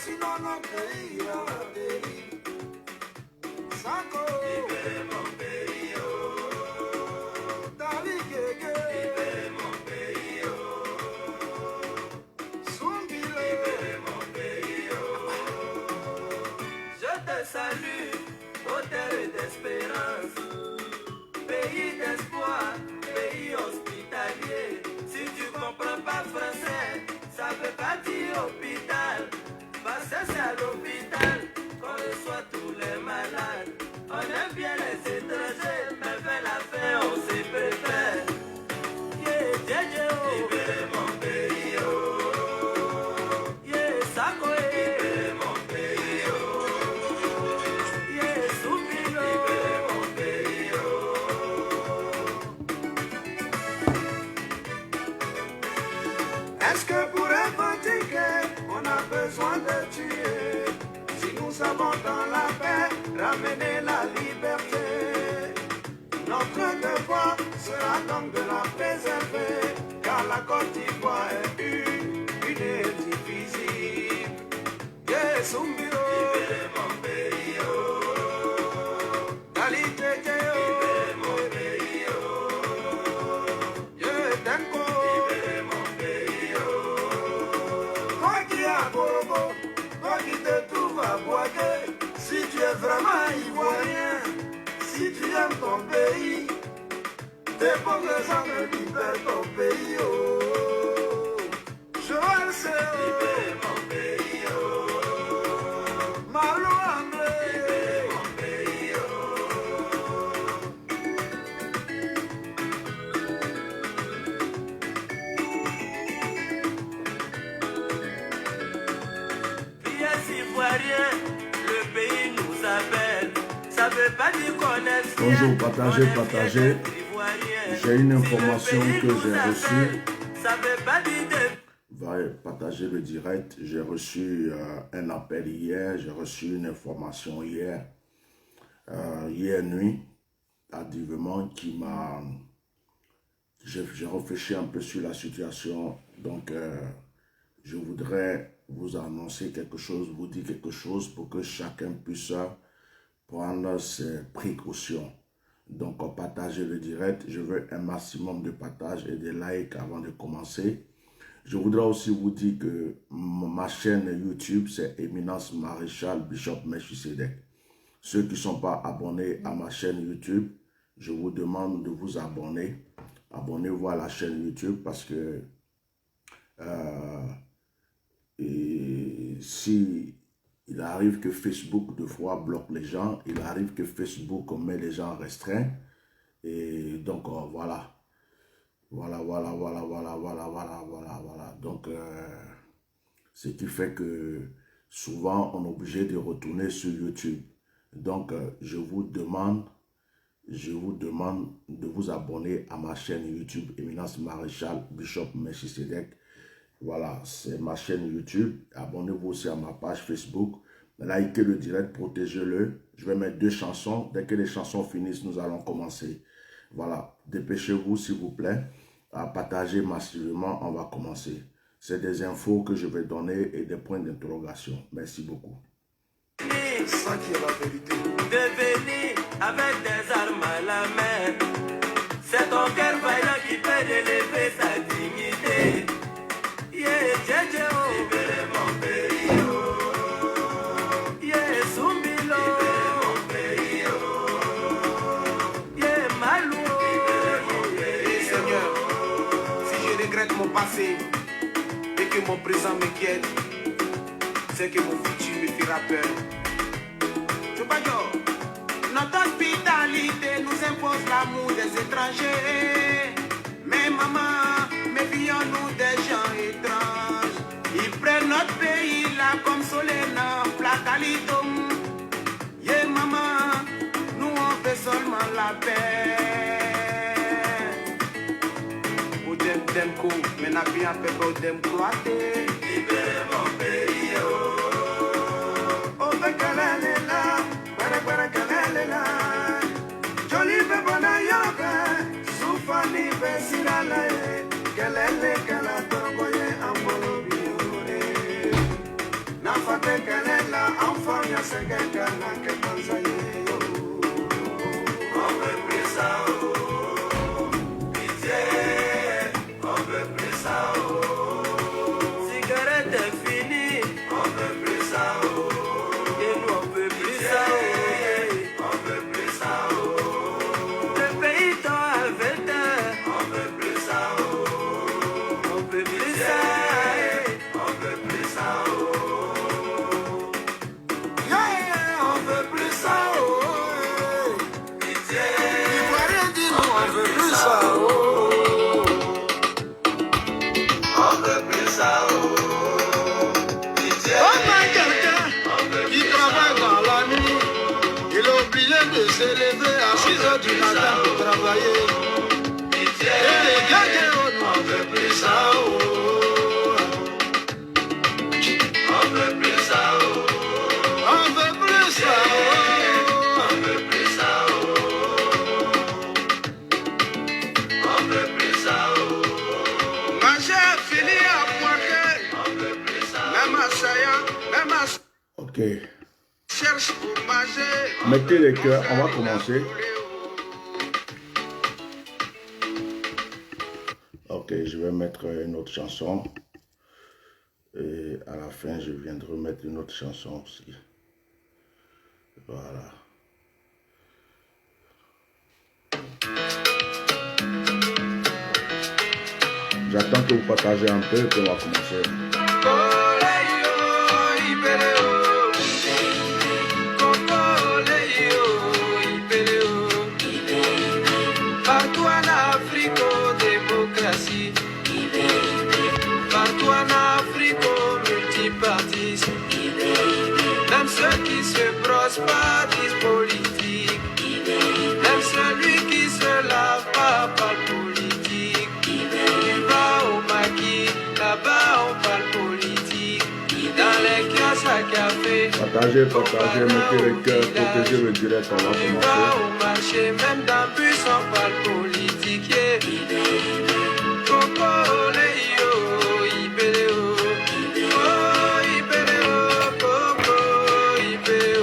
Sinon notre pays à la dérive. Sako, libérez mon pays, oh. Dali Gege, libérez mon pays, oh. Sumbilo, libérez mon pays, oh. Je te salue, ô terre d'espérance, pays d'espoir, pays hospitalier. Si tu comprends pas français, ça veut pas dire hôpital. C'est à l'hôpital qu'on reçoit tous les malades. On aime bien les étrangers, mais vers la fin on s'y préfère. Yeah, Djedje, oh. Libérez mon pays, oh. Yeah, Sako, libérez mon pays, oh. Yeah, Soupilo, libérez mon pays, oh. Est-ce que pour éradiquer on a besoin de tuer? Si nous savons dans la paix ramener la liberté, notre devoir sera donc de la préserver, car la Côte d'Ivoire est une et indivisible. Yeah, Sumbiro, libérez mon pays, oh. Dali Djedje, oh. Libérez mon pays, oh. Yeah, Denko, libérez mon pays, oh. Toi qui as Borobo, toi qui te trouves à Boaké, si tu es vraiment ivoirien, si tu aimes ton pays, tes pauvres gens me libèrent ton pays, oh. Joël c'est libérez mon pays, oh. Malou André, libérez mon pays, Ivoirien, le pays nous appelle. Ça veut pas dire qu'on est fier. Bonjour, partagez. J'ai une information que j'ai reçue. Ça veut pas dire de... Va partager le direct. J'ai reçu un appel hier. J'ai reçu une information hier. Hier nuit, tardivement, qui m'a... J'ai réfléchi un peu sur la situation. Donc, je voudrais vous annoncer quelque chose, vous dire quelque chose pour que chacun puisse prendre ses précautions. Donc, partagez le direct. Je veux un maximum de partage et de likes avant de commencer. Je voudrais aussi vous dire que ma chaîne YouTube, c'est Éminence Maréchal Bishop Melchisedek. Ceux qui ne sont pas abonnés à ma chaîne YouTube, je vous demande de vous abonner. Abonnez-vous à la chaîne YouTube parce que et si il arrive que Facebook de fois bloque les gens, il arrive que Facebook met les gens restreints. Et donc voilà. Voilà. Donc ce qui fait que souvent on est obligé de retourner sur YouTube. Donc je vous demande de vous abonner à ma chaîne YouTube Éminence Maréchal Bishop Melchisedek. Voilà, c'est ma chaîne YouTube. Abonnez-vous aussi à ma page Facebook. Likez le direct, protégez-le. Je vais mettre 2 chansons. Dès que les chansons finissent, nous allons commencer. Voilà, dépêchez-vous s'il vous plaît. À partager massivement, on va commencer. C'est des infos que je vais donner et des points d'interrogation. Merci beaucoup. Ça qui est la vérité. Devenir avec des armes à la main. C'est ton cœur vaillant qui peut élever sa dignité. Yeah, Djedje, oh. Libérez mon pays, oh. Yeah, Sumbilo. Libérez mon pays, oh. Yeah, Malou. Libérez mon pays, Seigneur, si je regrette mon passé et que mon présent m'inquiète, c'est que mon futur me fera peur. Notre hospitalité nous impose étrangers. Mais maman, méfions-nous des gens étranges. Ils prennent notre pays là comme Solena, Placalitum. Yeah maman, nous on fait seulement la paix. Ou dem dem kou, mais n'a bien fait pour dem cloîter. Libérez mon pays, oh. Oh, fait qu'elle est là, para qu'elle est là. Jolie fait bon ayoka, soufani fait sirala, qu'elle a torgoye en bolobiore. N'a fait qu'elle est là, enfant, y'a ce qu'elle a que pensaye. On veut plus ça, oh. Pitié, on veut plus ça, oh. Cigarette est finie, on veut plus ça, oh. Et nous on veut plus ça, oh. On veut plus ça, oh. Le pays t'en a fait, on veut plus ça, oh. On veut plus ça, on veut plus ça, oh. Yeah, on veut plus ça, oh. Pitié, Ivoirien dit nous on veut plus ça, oh. On veut plus ça, oh. Pitié. On a quelqu'un qui travaille dans la nuit. Il est obligé de se lever à 6 heures du matin pour travailler. Pitié. Et les gars, on veut plus ça, oh. On veut plus ça, oh. On veut plus ça, oh. On veut plus ça, oh. On veut plus ça, oh. Manger fini à pointer. On veut plus ça. Même à Sayan, même à Ok. cherche pour manger. Mettez les cœurs, on va commencer. Ok, je vais mettre une autre chanson. Et à la fin, je viendrai mettre une autre chanson aussi. Voilà. J'attends que vous partagez un peu et puis on va commencer. Partout en Afrique, démocratie. Partout en Afrique, multipartisme. Même ceux qui se prosperent politique. Même celui qui se lave pas parle politique. Tu vas au maquis, là-bas on parle politique. Dans les kiosques à café. Partagez, mettez les cœurs, protégez le direct, on va Tu vas commencer. au marché, même dans le bus on parle politique. Yeah. Coco, les yo, ibele o. Oh, ibele o, coco, ibele o.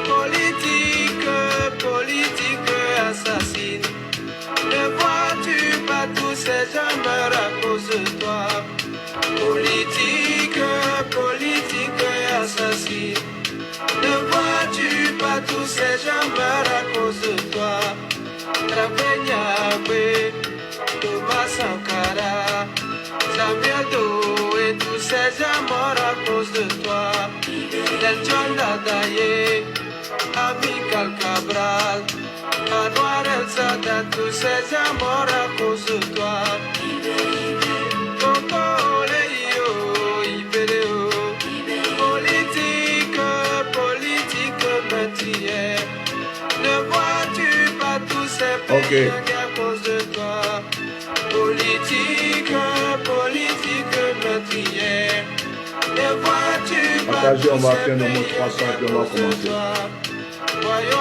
Politique, politique assassine. Ne vois-tu pas tous ces gens meurent à cause de toi? Politique, politique assassine. Ne vois-tu pas tous ces gens meurent à cause de toi? Rabenyabé, Thomas Sankara, Samuel Doe et tous ces gens morts à cause de toi. Nelson Dadaye, Amical Cabral, Anwar El Sadat, tous ces gens morts à cause de toi. Coco, les yo, ibele o. Politique, politique meurtrière. Ne vois-tu pas tous ces pays à cause de toi? Politique, politique meurtrière. Ne vois-tu pas Partagez, on va tous ces atteindre au moins pays 300 à et puis on va cause de commencer. toi? Voyons en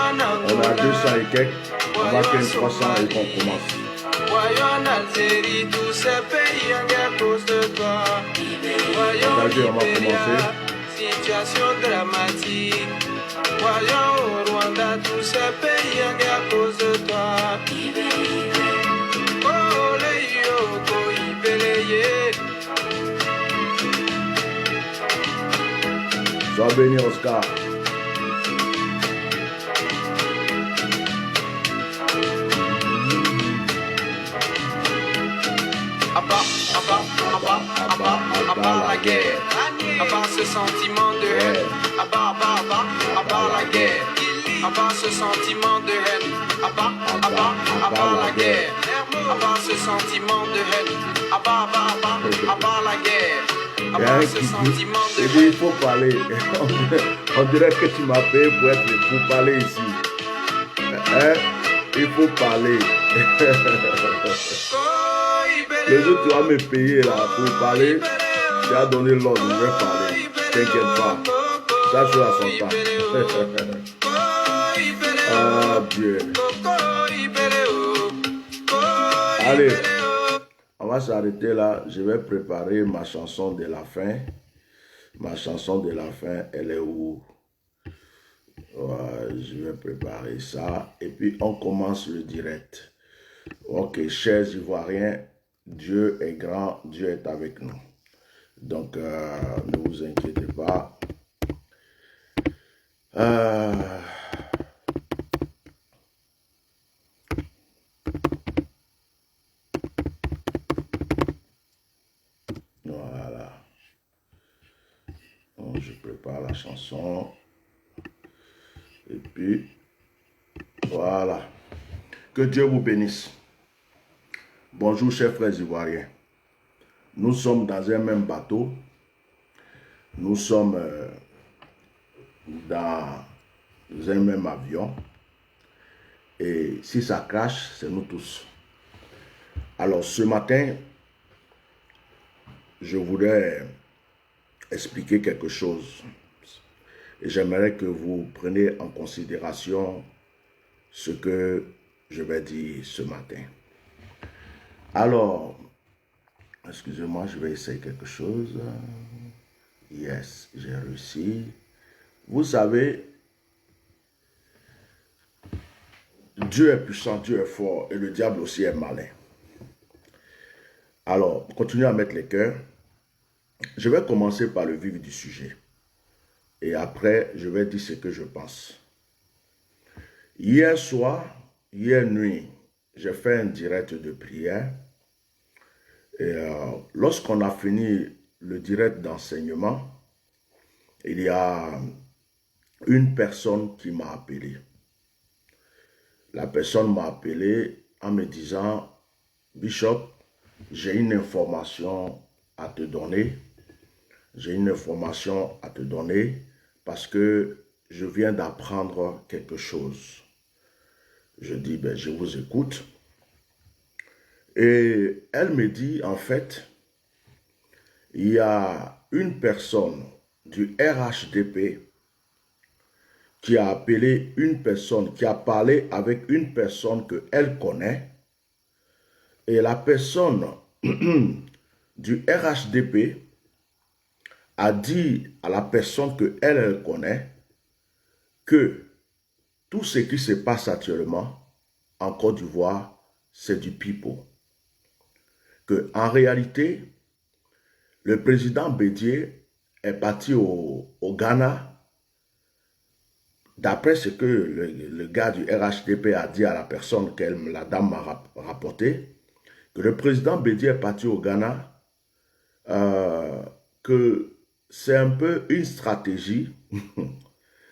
On a Angola, 200 et quelques, on va atteindre 300 et Somalie. qu'on commence. Voyons en Algérie, tous ces pays à cause de toi. Voyons Partagez, on va Libéria, commencer. situation dramatique. Voyons au Rwanda, tous ces pays à cause de toi. Oh, les yoko, ibeleye. Sois béni, Oscar. À part la guerre, à part ce sentiment de haine, à part la guerre, à part ce sentiment de haine, À part la guerre. À part ce sentiment de haine. À part la guerre. À Il y a part un ce qui sentiment dit, de il dit, il faut parler. On dirait que tu m'as payé pour parler ici. Hein? Il faut parler. Le jour où tu vas me payer là pour parler, tu as donné l'ordre, je vais parler. T'inquiète pas. Ça, je suis à son temps. Ah Dieu. Allez, on va s'arrêter là. Je vais préparer ma chanson de la fin. Ma chanson de la fin, elle est où? Ouais, je vais préparer ça. Et puis, on commence le direct. Ok, chers Ivoiriens, Dieu est grand, Dieu est avec nous. Donc, ne vous inquiétez pas. Voilà. Donc, je prépare la chanson. Et puis, voilà. Que Dieu vous bénisse. Bonjour, chers frères ivoiriens. Nous sommes dans un même bateau. Nous sommes dans un même avion. Et si ça crache, c'est nous tous. Alors, ce matin, je voudrais expliquer quelque chose. Et j'aimerais que vous preniez en considération ce que je vais dire ce matin. Alors, excusez-moi, je vais essayer quelque chose. Yes, j'ai réussi. Vous savez, Dieu est puissant, Dieu est fort et le diable aussi est malin. Alors, continuez à mettre les cœurs. Je vais commencer par le vif du sujet. Et après, je vais dire ce que je pense. Hier soir, hier nuit, j'ai fait un direct de prière. Et lorsqu'on a fini le direct d'enseignement, il y a une personne qui m'a appelé. La personne m'a appelé en me disant, Bishop, j'ai une information à te donner. J'ai une information à te donner parce que je viens d'apprendre quelque chose. Je dis, ben, je vous écoute. Et elle me dit, en fait, il y a une personne du RHDP qui a appelé une personne, qui a parlé avec une personne qu'elle connaît. Et la personne du RHDP a dit à la personne qu'elle connaît que tout ce qui se passe actuellement en Côte d'Ivoire, c'est du pipeau. Que en réalité, le président Bédié est parti au Ghana. D'après ce que le gars du RHDP a dit à la personne que la dame m'a rapporté, que le président Bédié est parti au Ghana, que c'est un peu une stratégie,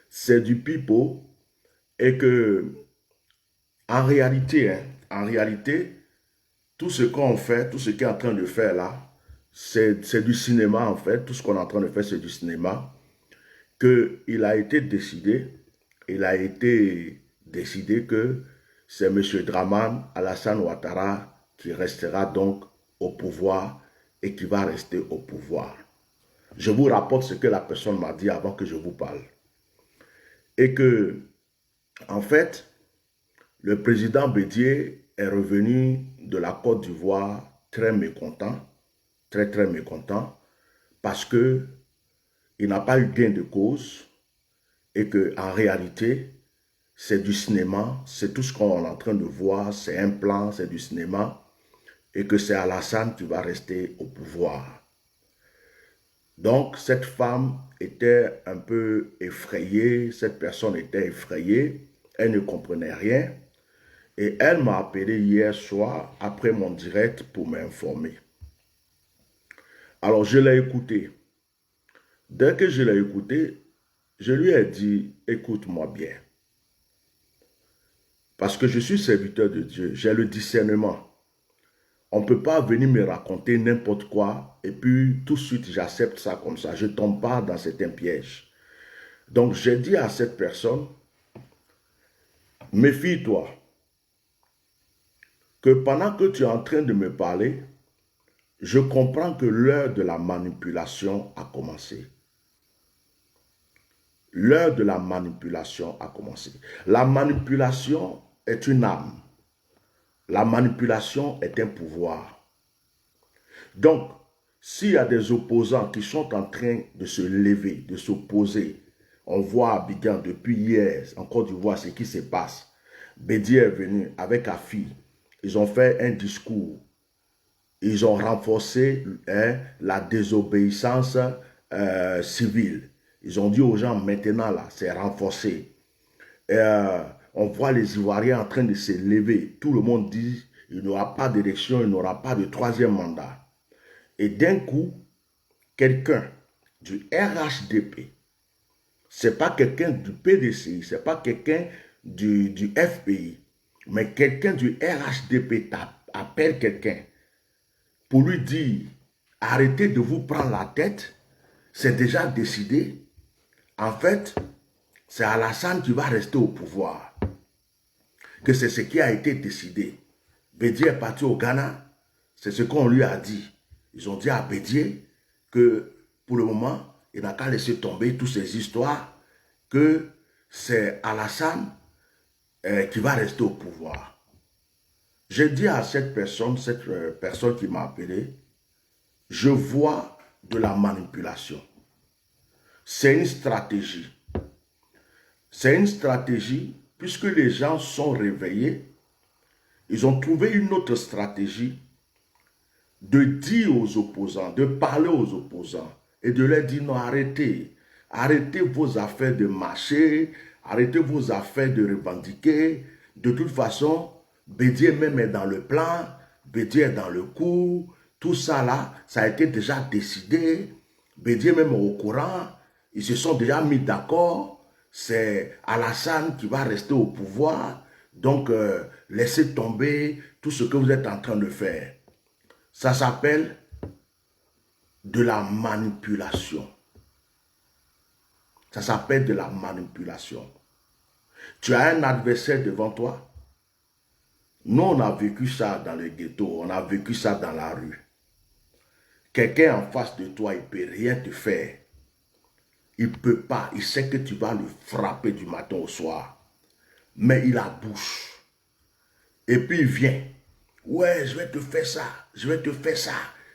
c'est du pipeau, et que en réalité, tout ce qu'on fait, tout ce qu'il est en train de faire là, c'est du cinéma en fait. Tout ce qu'on est en train de faire, c'est du cinéma. Il a été décidé que c'est M. Draman Alassane Ouattara qui restera donc au pouvoir et qui va rester au pouvoir. Je vous rapporte ce que la personne m'a dit avant que je vous parle. Et que, en fait, le président Bédié est revenu de la Côte d'Ivoire très mécontent, très mécontent, parce que il n'a pas eu gain de cause et que en réalité, c'est du cinéma, c'est tout ce qu'on est en train de voir, c'est un plan, c'est du cinéma, et que c'est Alassane qui va rester au pouvoir. Donc, cette femme était un peu effrayée, cette personne était effrayée, elle ne comprenait rien, et elle m'a appelé hier soir, après mon direct, pour m'informer. Alors, je l'ai écouté. Dès que je l'ai écouté, je lui ai dit, écoute-moi bien. Parce que je suis serviteur de Dieu, j'ai le discernement. On ne peut pas venir me raconter n'importe quoi et puis tout de suite j'accepte ça comme ça. Je ne tombe pas dans certains pièges. Donc j'ai dit à cette personne, méfie-toi que pendant que tu es en train de me parler, je comprends que l'heure de la manipulation a commencé. L'heure de la manipulation a commencé. La manipulation est une âme. La manipulation est un pouvoir. Donc, s'il y a des opposants qui sont en train de se lever, de s'opposer, on voit à Abidjan depuis hier, en Côte d'Ivoire, ce qui se passe. Bédier est venu avec Afi. Ils ont fait un discours. Ils ont renforcé la désobéissance civile. Ils ont dit aux gens, maintenant, là, c'est renforcé. On voit les Ivoiriens en train de se lever. Tout le monde dit, il n'y aura pas d'élection, il n'y aura pas de troisième mandat. Et d'un coup, quelqu'un du RHDP, ce n'est pas quelqu'un du PDCI, ce n'est pas quelqu'un du FPI, mais quelqu'un du RHDP appelle quelqu'un pour lui dire, arrêtez de vous prendre la tête, c'est déjà décidé. En fait, c'est Alassane qui va rester au pouvoir. Que c'est ce qui a été décidé. Bédier est parti au Ghana, c'est ce qu'on lui a dit. Ils ont dit à Bédier que pour le moment, il n'a qu'à laisser tomber toutes ces histoires, que c'est Alassane qui va rester au pouvoir. J'ai dit à cette personne qui m'a appelé, je vois de la manipulation. C'est une stratégie. C'est une stratégie puisque les gens sont réveillés. Ils ont trouvé une autre stratégie de dire aux opposants, de parler aux opposants et de leur dire non, arrêtez. Arrêtez vos affaires de marcher, arrêtez vos affaires de revendiquer. De toute façon, Bédier même est dans le plan, Bédier est dans le coup. Tout ça là, ça a été déjà décidé. Bédier même est au courant. Ils se sont déjà mis d'accord. C'est Alassane qui va rester au pouvoir. Donc, laissez tomber tout ce que vous êtes en train de faire. Ça s'appelle de la manipulation. Ça s'appelle de la manipulation. Tu as un adversaire devant toi. Nous, on a vécu ça dans le ghetto. On a vécu ça dans la rue. Quelqu'un en face de toi, il ne peut rien te faire. Il ne peut pas. Il sait que tu vas le frapper du matin au soir. Mais il a bouche. Et puis il vient. Ouais, je vais te faire ça. Je vais te faire ça.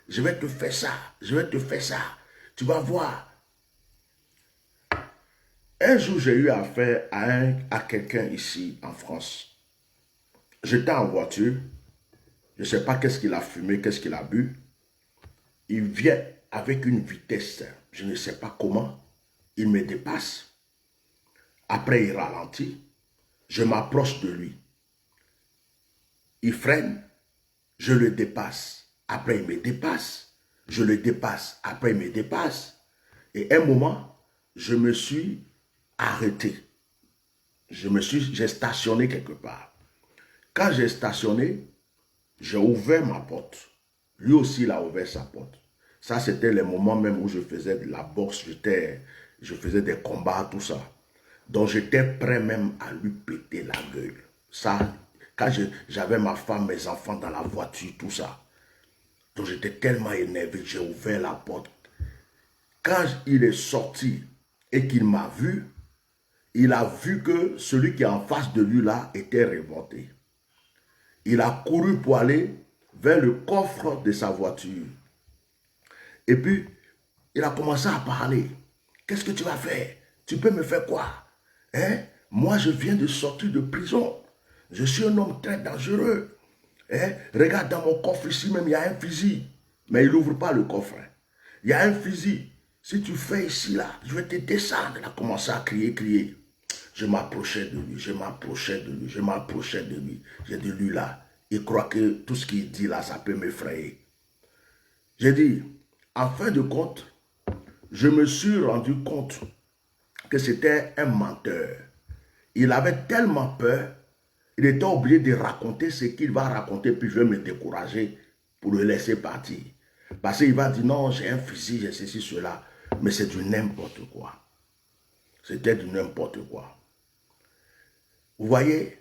Je vais te faire ça. Je vais te faire ça. Tu vas voir. Un jour, j'ai eu affaire à quelqu'un ici en France. J'étais en voiture. Je ne sais pas qu'est-ce qu'il a fumé, qu'est-ce qu'il a bu. Il vient avec une vitesse, je ne sais pas comment. Il me dépasse. Après, il ralentit. Je m'approche de lui. Il freine. Je le dépasse. Après, il me dépasse. Je le dépasse. Après, il me dépasse. Et un moment, je me suis arrêté. J'ai stationné quelque part. Quand j'ai stationné, j'ai ouvert ma porte. Lui aussi, il a ouvert sa porte. Ça, c'était les moments même où je faisais de la boxe, je faisais des combats, tout ça. Donc, j'étais prêt même à lui péter la gueule. Ça, quand j'avais ma femme, mes enfants dans la voiture, tout ça. Donc, j'étais tellement énervé que j'ai ouvert la porte. Quand il est sorti et qu'il m'a vu, il a vu que celui qui est en face de lui là était révolté. Il a couru pour aller vers le coffre de sa voiture. Et puis, il a commencé à parler. Qu'est-ce que tu vas faire? Tu peux me faire quoi? Hein? Moi, je viens de sortir de prison. Je suis un homme très dangereux. Hein? Regarde dans mon coffre ici même, il y a un fusil. Mais il n'ouvre pas le coffre. Il y a un fusil. Si tu fais ici, là, je vais te descendre. Il a commencé à crier, crier. Je m'approchais de lui, je m'approchais de lui, je m'approchais de lui. J'ai dit, lui là, il croit que tout ce qu'il dit là, ça peut m'effrayer. J'ai dit, en fin de compte, je me suis rendu compte que c'était un menteur. Il avait tellement peur Il était obligé de raconter ce qu'il va raconter, puis je vais me décourager pour le laisser partir. Parce qu'il va dire, non, j'ai un fusil, j'ai ceci, cela. Mais c'est du n'importe quoi. C'était du n'importe quoi. Vous voyez,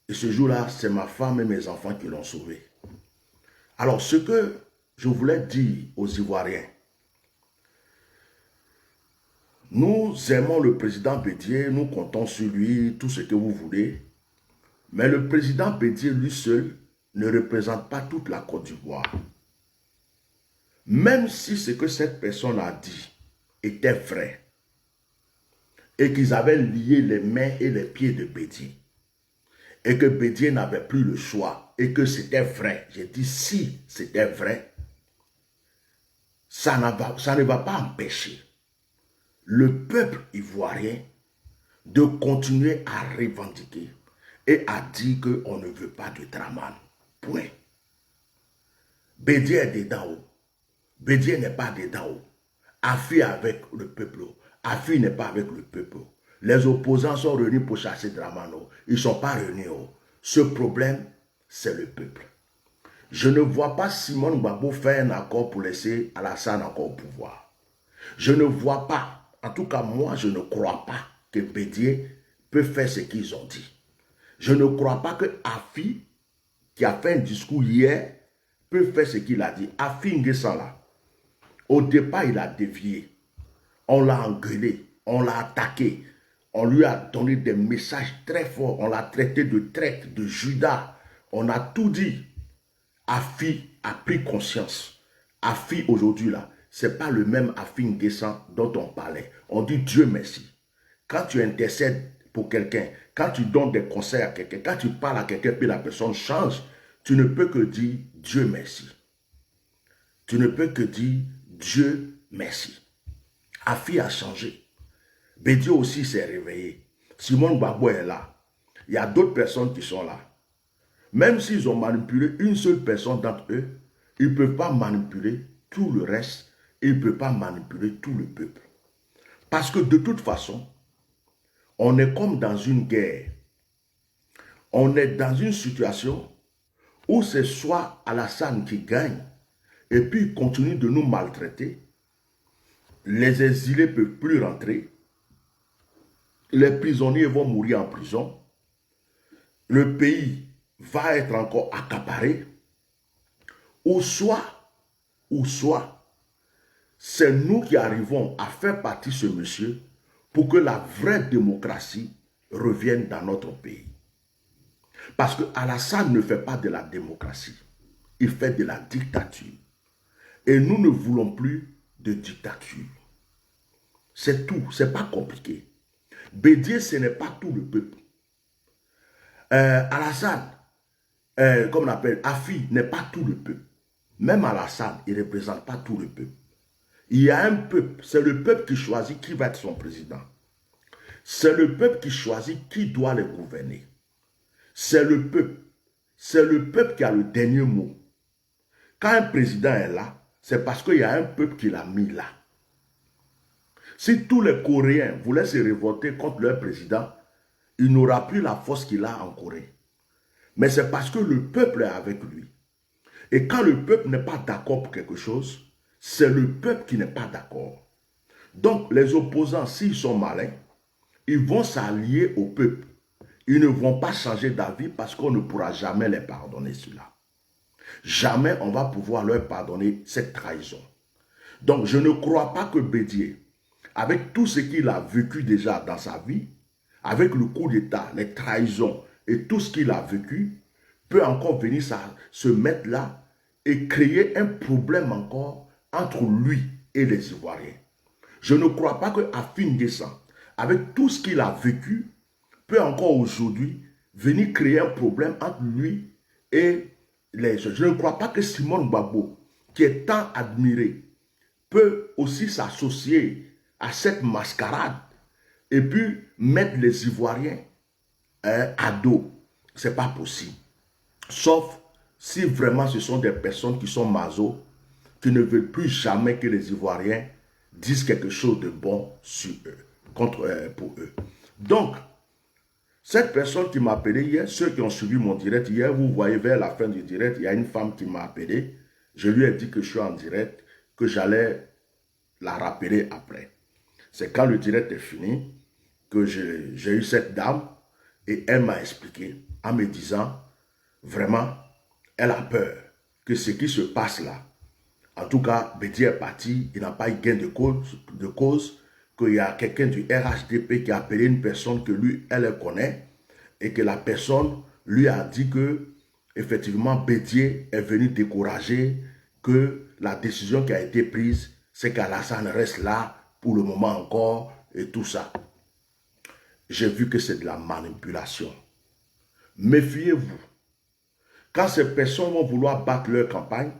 et ce jour-là, c'est ma femme et mes enfants qui l'ont sauvé. Alors, ce que je voulais dire aux Ivoiriens, nous aimons le président Bédié, nous comptons sur lui, tout ce que vous voulez. Mais le président Bédié, lui seul, ne représente pas toute la Côte d'Ivoire. Même si ce que cette personne a dit était vrai, et qu'ils avaient lié les mains et les pieds de Bédié, et que Bédié n'avait plus le choix, et que c'était vrai, j'ai dit si c'était vrai, ça ne va pas empêcher le peuple ivoirien de continuer à revendiquer et à dire qu'on ne veut pas de Draman. Point. Bédié est dedans haut. Bédié n'est pas dedans haut. Afi avec le peuple. Afi n'est pas avec le peuple. Les opposants sont réunis pour chasser Dramano. Ils ne sont pas réunis. Ce problème, c'est le peuple. Je ne vois pas Simone Gbagbo faire un accord pour laisser Alassane encore au pouvoir. Je ne vois pas, en tout cas moi, je ne crois pas que Bédié peut faire ce qu'ils ont dit. Je ne crois pas que Afi, qui a fait un discours hier, peut faire ce qu'il a dit. Afi N'Guessan là, au départ, il a dévié. On l'a engueulé, on l'a attaqué. On lui a donné des messages très forts. On l'a traité de traître, de Judas. On a tout dit. Afi a pris conscience. Afi aujourd'hui là, ce n'est pas le même Afi N'Guessan dont on parlait. On dit Dieu merci. Quand tu intercèdes pour quelqu'un, quand tu donnes des conseils à quelqu'un, quand tu parles à quelqu'un puis la personne change, tu ne peux que dire Dieu merci. Tu ne peux que dire Dieu merci. Afi a changé. Bédié aussi s'est réveillé. Simone Gbagbo est là. Il y a d'autres personnes qui sont là. Même s'ils ont manipulé une seule personne d'entre eux, ils ne peuvent pas manipuler tout le reste et ils ne peuvent pas manipuler tout le peuple. Parce que de toute façon, on est comme dans une guerre. On est dans une situation où c'est soit Alassane qui gagne et puis il continue de nous maltraiter. Les exilés ne peuvent plus rentrer. Les prisonniers vont mourir en prison. Le pays va être encore accaparé. Ou soit, c'est nous qui arrivons à faire partie ce monsieur pour que la vraie démocratie revienne dans notre pays. Parce que Alassane ne fait pas de la démocratie. Il fait de la dictature. Et nous ne voulons plus de dictature. C'est tout, c'est pas compliqué. Bédié, ce n'est pas tout le peuple. Alassane, comme on appelle, Afi n'est pas tout le peuple. Même Alassane, il ne représente pas tout le peuple. Il y a un peuple, c'est le peuple qui choisit qui va être son président. C'est le peuple qui choisit qui doit le gouverner. C'est le peuple qui a le dernier mot. Quand un président est là, c'est parce qu'il y a un peuple qui l'a mis là. Si tous les Coréens voulaient se révolter contre leur président, il n'aura plus la force qu'il a en Corée. Mais c'est parce que le peuple est avec lui. Et quand le peuple n'est pas d'accord pour quelque chose, c'est le peuple qui n'est pas d'accord. Donc les opposants, s'ils sont malins, ils vont s'allier au peuple. Ils ne vont pas changer d'avis parce qu'on ne pourra jamais les pardonner cela. Jamais on va pouvoir leur pardonner cette trahison. Donc je ne crois pas que Bédié, avec tout ce qu'il a vécu déjà dans sa vie, avec le coup d'État, les trahisons et tout ce qu'il a vécu, peut encore venir se mettre là et créer un problème encore entre lui et les Ivoiriens. Je ne crois pas que Afi N'Guessan, avec tout ce qu'il a vécu, peut encore aujourd'hui venir créer un problème entre lui et les gens. Je ne crois pas que Simone Gbagbo, qui est tant admiré, peut aussi s'associer à cette mascarade et puis mettre les Ivoiriens à dos. Ce n'est pas possible. Sauf si vraiment ce sont des personnes qui sont maso, qui ne veulent plus jamais que les Ivoiriens disent quelque chose de bon sur eux, pour eux. Donc, Cette personne qui m'a appelé hier, ceux qui ont suivi mon direct hier, vous voyez vers la fin du direct, il y a une femme qui m'a appelé. Je lui ai dit que je suis en direct, que j'allais la rappeler après. C'est quand le direct est fini que j'ai eu cette dame et elle m'a expliqué en me disant, vraiment, elle a peur que ce qui se passe là, en tout cas, Bédi est parti, il n'a pas eu gain de cause, qu'il y a quelqu'un du RHDP qui a appelé une personne que lui, elle connaît, et que la personne lui a dit que, effectivement, Bédier est venu décourager, que la décision qui a été prise, c'est qu'Alassane reste là pour le moment encore, et tout ça. J'ai vu que c'est de la manipulation. Méfiez-vous. Quand ces personnes vont vouloir battre leur campagne,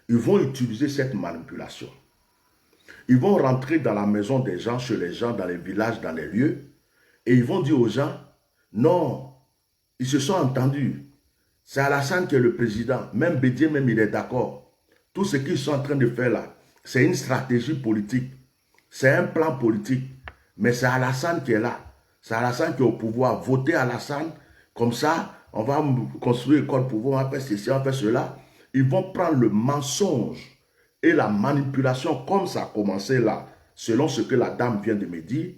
ils vont utiliser cette manipulation. Ils vont rentrer dans la maison des gens, chez les gens, dans les villages, dans les lieux, et ils vont dire aux gens, non, ils se sont entendus. C'est Alassane qui est le président. Même Bédier, même il est d'accord. Tout ce qu'ils sont en train de faire là, c'est une stratégie politique. C'est un plan politique. Mais c'est Alassane qui est là. C'est Alassane qui est au pouvoir. Votez Alassane, comme ça, on va construire l'école pour vous, on va faire ceci, on va faire cela. Ils vont prendre le mensonge et la manipulation, comme ça a commencé là, selon ce que la dame vient de me dire.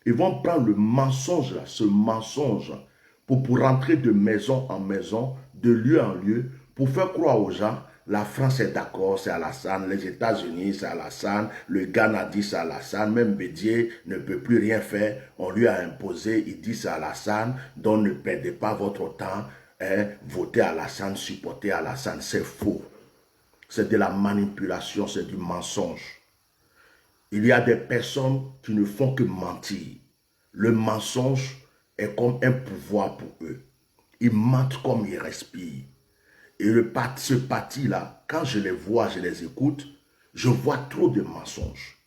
Ils vont prendre le mensonge là, ce mensonge, pour rentrer de maison en maison, de lieu en lieu, pour faire croire aux gens, la France est d'accord, c'est Alassane, les États-Unis, c'est Alassane, le Ghana dit c'est Alassane, même Bédier ne peut plus rien faire, on lui a imposé, il dit c'est Alassane, donc ne perdez pas votre temps, hein, votez Alassane, supportez Alassane, c'est faux. C'est de la manipulation, c'est du mensonge. Il y a des personnes qui ne font que mentir. Le mensonge est comme un pouvoir pour eux. Ils mentent comme ils respirent. Et ce parti-là, quand je les vois, je les écoute, je vois trop de mensonges.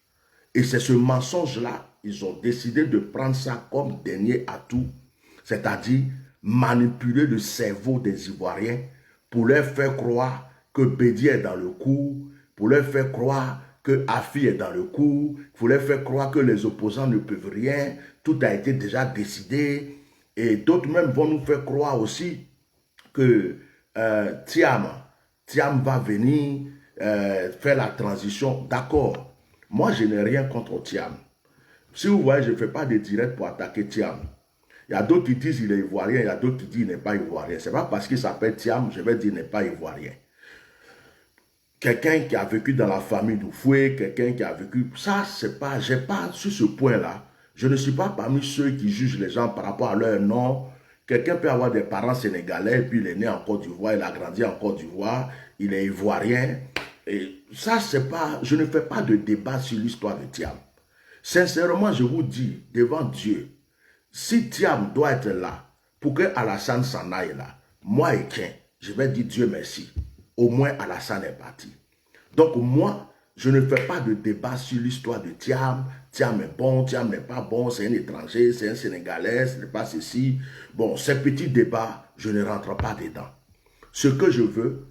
Et c'est ce mensonge-là, ils ont décidé de prendre ça comme dernier atout, c'est-à-dire manipuler le cerveau des Ivoiriens pour leur faire croire que Bédier est dans le coup, pour leur faire croire que Afi est dans le coup, pour leur faire croire que les opposants ne peuvent rien, tout a été déjà décidé. Et d'autres même vont nous faire croire aussi que Thiam va venir faire la transition. D'accord, moi je n'ai rien contre Thiam. Si vous voyez, je ne fais pas de direct pour attaquer Thiam. Il y a d'autres qui disent qu'il est ivoirien, il y a d'autres qui disent qu'il n'est pas ivoirien. Ce n'est pas parce qu'il s'appelle Thiam, je vais dire qu'il n'est pas ivoirien. Quelqu'un qui a vécu dans la famille d'Oufoué, quelqu'un qui a vécu... Ça, c'est pas... J'ai pas sur ce point-là. Je ne suis pas parmi ceux qui jugent les gens par rapport à leur nom. Quelqu'un peut avoir des parents sénégalais, puis il est né en Côte d'Ivoire, il a grandi en Côte d'Ivoire, il est ivoirien. Et ça, c'est pas... Je ne fais pas de débat sur l'histoire de Thiam. Sincèrement, je vous dis, devant Dieu, si Thiam doit être là, pour que Alassane s'en aille là, moi et Ken, je vais dire Dieu merci. Au moins Alassane est parti. Donc moi, je ne fais pas de débat sur l'histoire de Thiam. Thiam est bon, Thiam n'est pas bon, c'est un étranger, c'est un Sénégalais, ce n'est pas ceci. Bon, ces petits débats, je ne rentre pas dedans. Ce que je veux,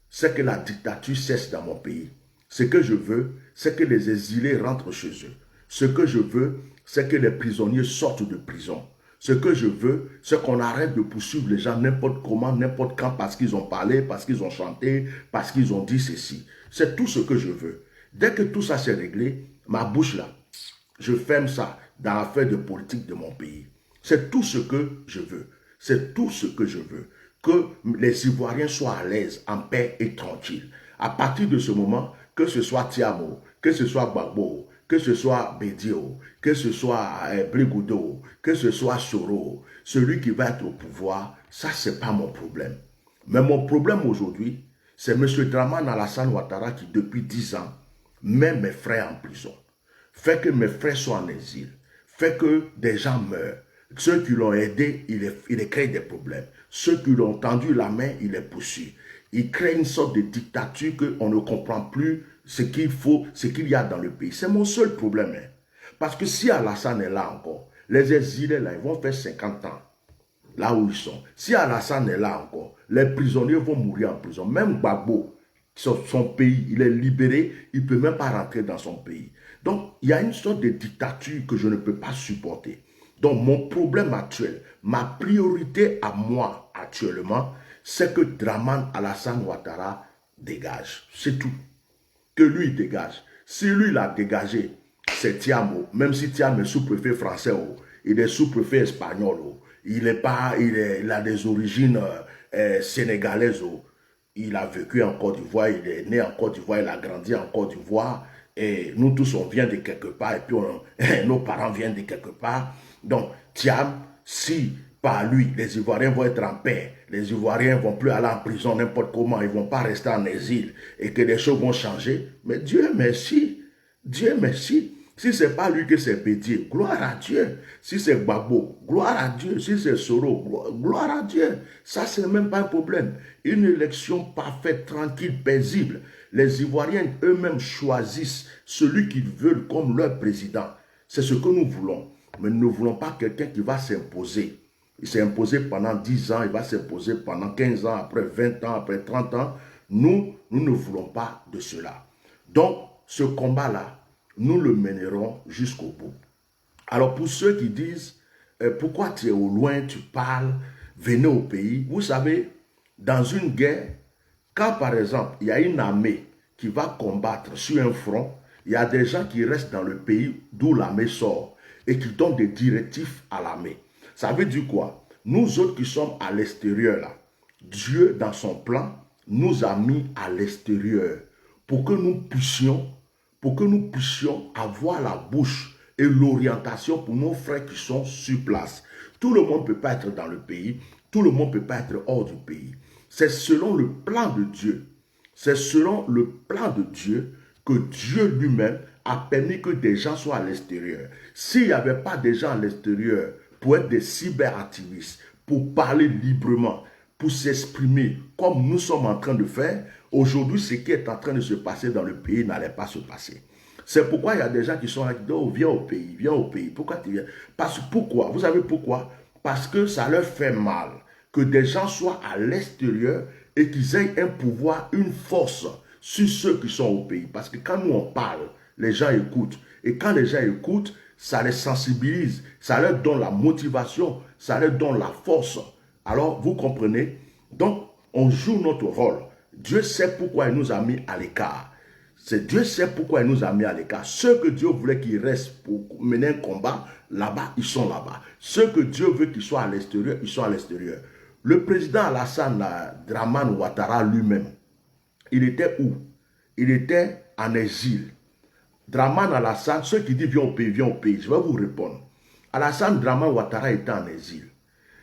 c'est que la dictature cesse dans mon pays. Ce que je veux, c'est que les exilés rentrent chez eux. Ce que je veux, c'est que les prisonniers sortent de prison. Ce que je veux, c'est qu'on arrête de poursuivre les gens n'importe comment, n'importe quand, parce qu'ils ont parlé, parce qu'ils ont chanté, parce qu'ils ont dit ceci. C'est tout ce que je veux. Dès que tout ça s'est réglé, ma bouche là, je ferme ça dans l'affaire de politique de mon pays. C'est tout ce que je veux. C'est tout ce que je veux. Que les Ivoiriens soient à l'aise, en paix et tranquilles. À partir de ce moment, que ce soit Thiamo, que ce soit Gbagbo, que ce soit Bédio, que ce soit Brigoudou, que ce soit Soro, celui qui va être au pouvoir, ça c'est pas mon problème. Mais mon problème aujourd'hui, c'est M. Dramane Alassane Ouattara qui depuis 10 ans met mes frères en prison, fait que mes frères soient en exil, fait que des gens meurent. Ceux qui l'ont aidé, il crée des problèmes. Ceux qui l'ont tendu la main, il les poursuit. Il crée une sorte de dictature qu'on ne comprend plus ce qu'il faut, ce qu'il y a dans le pays. C'est mon seul problème. Hein. Parce que si Alassane est là encore, les exilés là, ils vont faire 50 ans, là où ils sont. Si Alassane est là encore, les prisonniers vont mourir en prison. Même Gbagbo, son pays, il est libéré, il ne peut même pas rentrer dans son pays. Donc, il y a une sorte de dictature que je ne peux pas supporter. Donc mon problème actuel, ma priorité à moi actuellement, c'est que Draman Alassane Ouattara dégage. C'est tout. Que lui dégage. Si lui l'a dégagé, c'est Tiamo. Même si Tiamo est sous-préfet français, il est sous-préfet espagnol. Il a des origines sénégalaises. Il a vécu en Côte d'Ivoire, il est né en Côte d'Ivoire, il a grandi en Côte d'Ivoire. Et nous tous, on vient de quelque part. Et puis, nos parents viennent de quelque part. Donc, Thiam, si par lui, les Ivoiriens vont être en paix, les Ivoiriens ne vont plus aller en prison n'importe comment, ils ne vont pas rester en exil et que les choses vont changer. Mais Dieu merci, Dieu merci. Si ce n'est pas lui que c'est Bédier, gloire à Dieu. Si c'est Gbagbo, gloire à Dieu. Si c'est Soro, gloire à Dieu. Ça, ce n'est même pas un problème. Une élection parfaite, tranquille, paisible. Les Ivoiriens eux-mêmes choisissent celui qu'ils veulent comme leur président. C'est ce que nous voulons. Mais nous ne voulons pas quelqu'un qui va s'imposer. Il s'est imposé pendant 10 ans, il va s'imposer pendant 15 ans, après 20 ans, après 30 ans. Nous ne voulons pas de cela. Donc, ce combat-là, nous le mènerons jusqu'au bout. Alors, pour ceux qui disent, pourquoi tu es au loin, tu parles, venez au pays. Vous savez, dans une guerre, quand par exemple, il y a une armée qui va combattre sur un front, il y a des gens qui restent dans le pays d'où l'armée sort et qui donnent des directives à l'armée. Ça veut dire quoi? Nous autres qui sommes à l'extérieur là, Dieu dans son plan nous a mis à l'extérieur pour que nous puissions avoir la bouche et l'orientation pour nos frères qui sont sur place. Tout le monde ne peut pas être dans le pays, tout le monde ne peut pas être hors du pays. C'est selon le plan de Dieu. C'est selon le plan de Dieu que Dieu lui-même a permis que des gens soient à l'extérieur. S'il n'y avait pas des gens à l'extérieur pour être des cyberactivistes, pour parler librement, pour s'exprimer comme nous sommes en train de faire, aujourd'hui, ce qui est en train de se passer dans le pays n'allait pas se passer. C'est pourquoi il y a des gens qui sont là, qui disent, oh, viens au pays, viens au pays. Pourquoi tu viens? Pourquoi? Vous savez pourquoi? Parce que ça leur fait mal que des gens soient à l'extérieur et qu'ils aient un pouvoir, une force sur ceux qui sont au pays. Parce que quand nous on parle, les gens écoutent. Et quand les gens écoutent, ça les sensibilise, ça leur donne la motivation, ça leur donne la force. Alors, vous comprenez? Donc, on joue notre rôle. Dieu sait pourquoi il nous a mis à l'écart. Dieu sait pourquoi il nous a mis à l'écart. Ceux que Dieu voulait qu'ils restent pour mener un combat, là-bas, ils sont là-bas. Ceux que Dieu veut qu'ils soient à l'extérieur, ils sont à l'extérieur. Le président Alassane Draman Ouattara lui-même, il était où? Il était en exil. Draman Alassane, ceux qui disent viens au pays, je vais vous répondre. Alassane Draman Ouattara était en exil.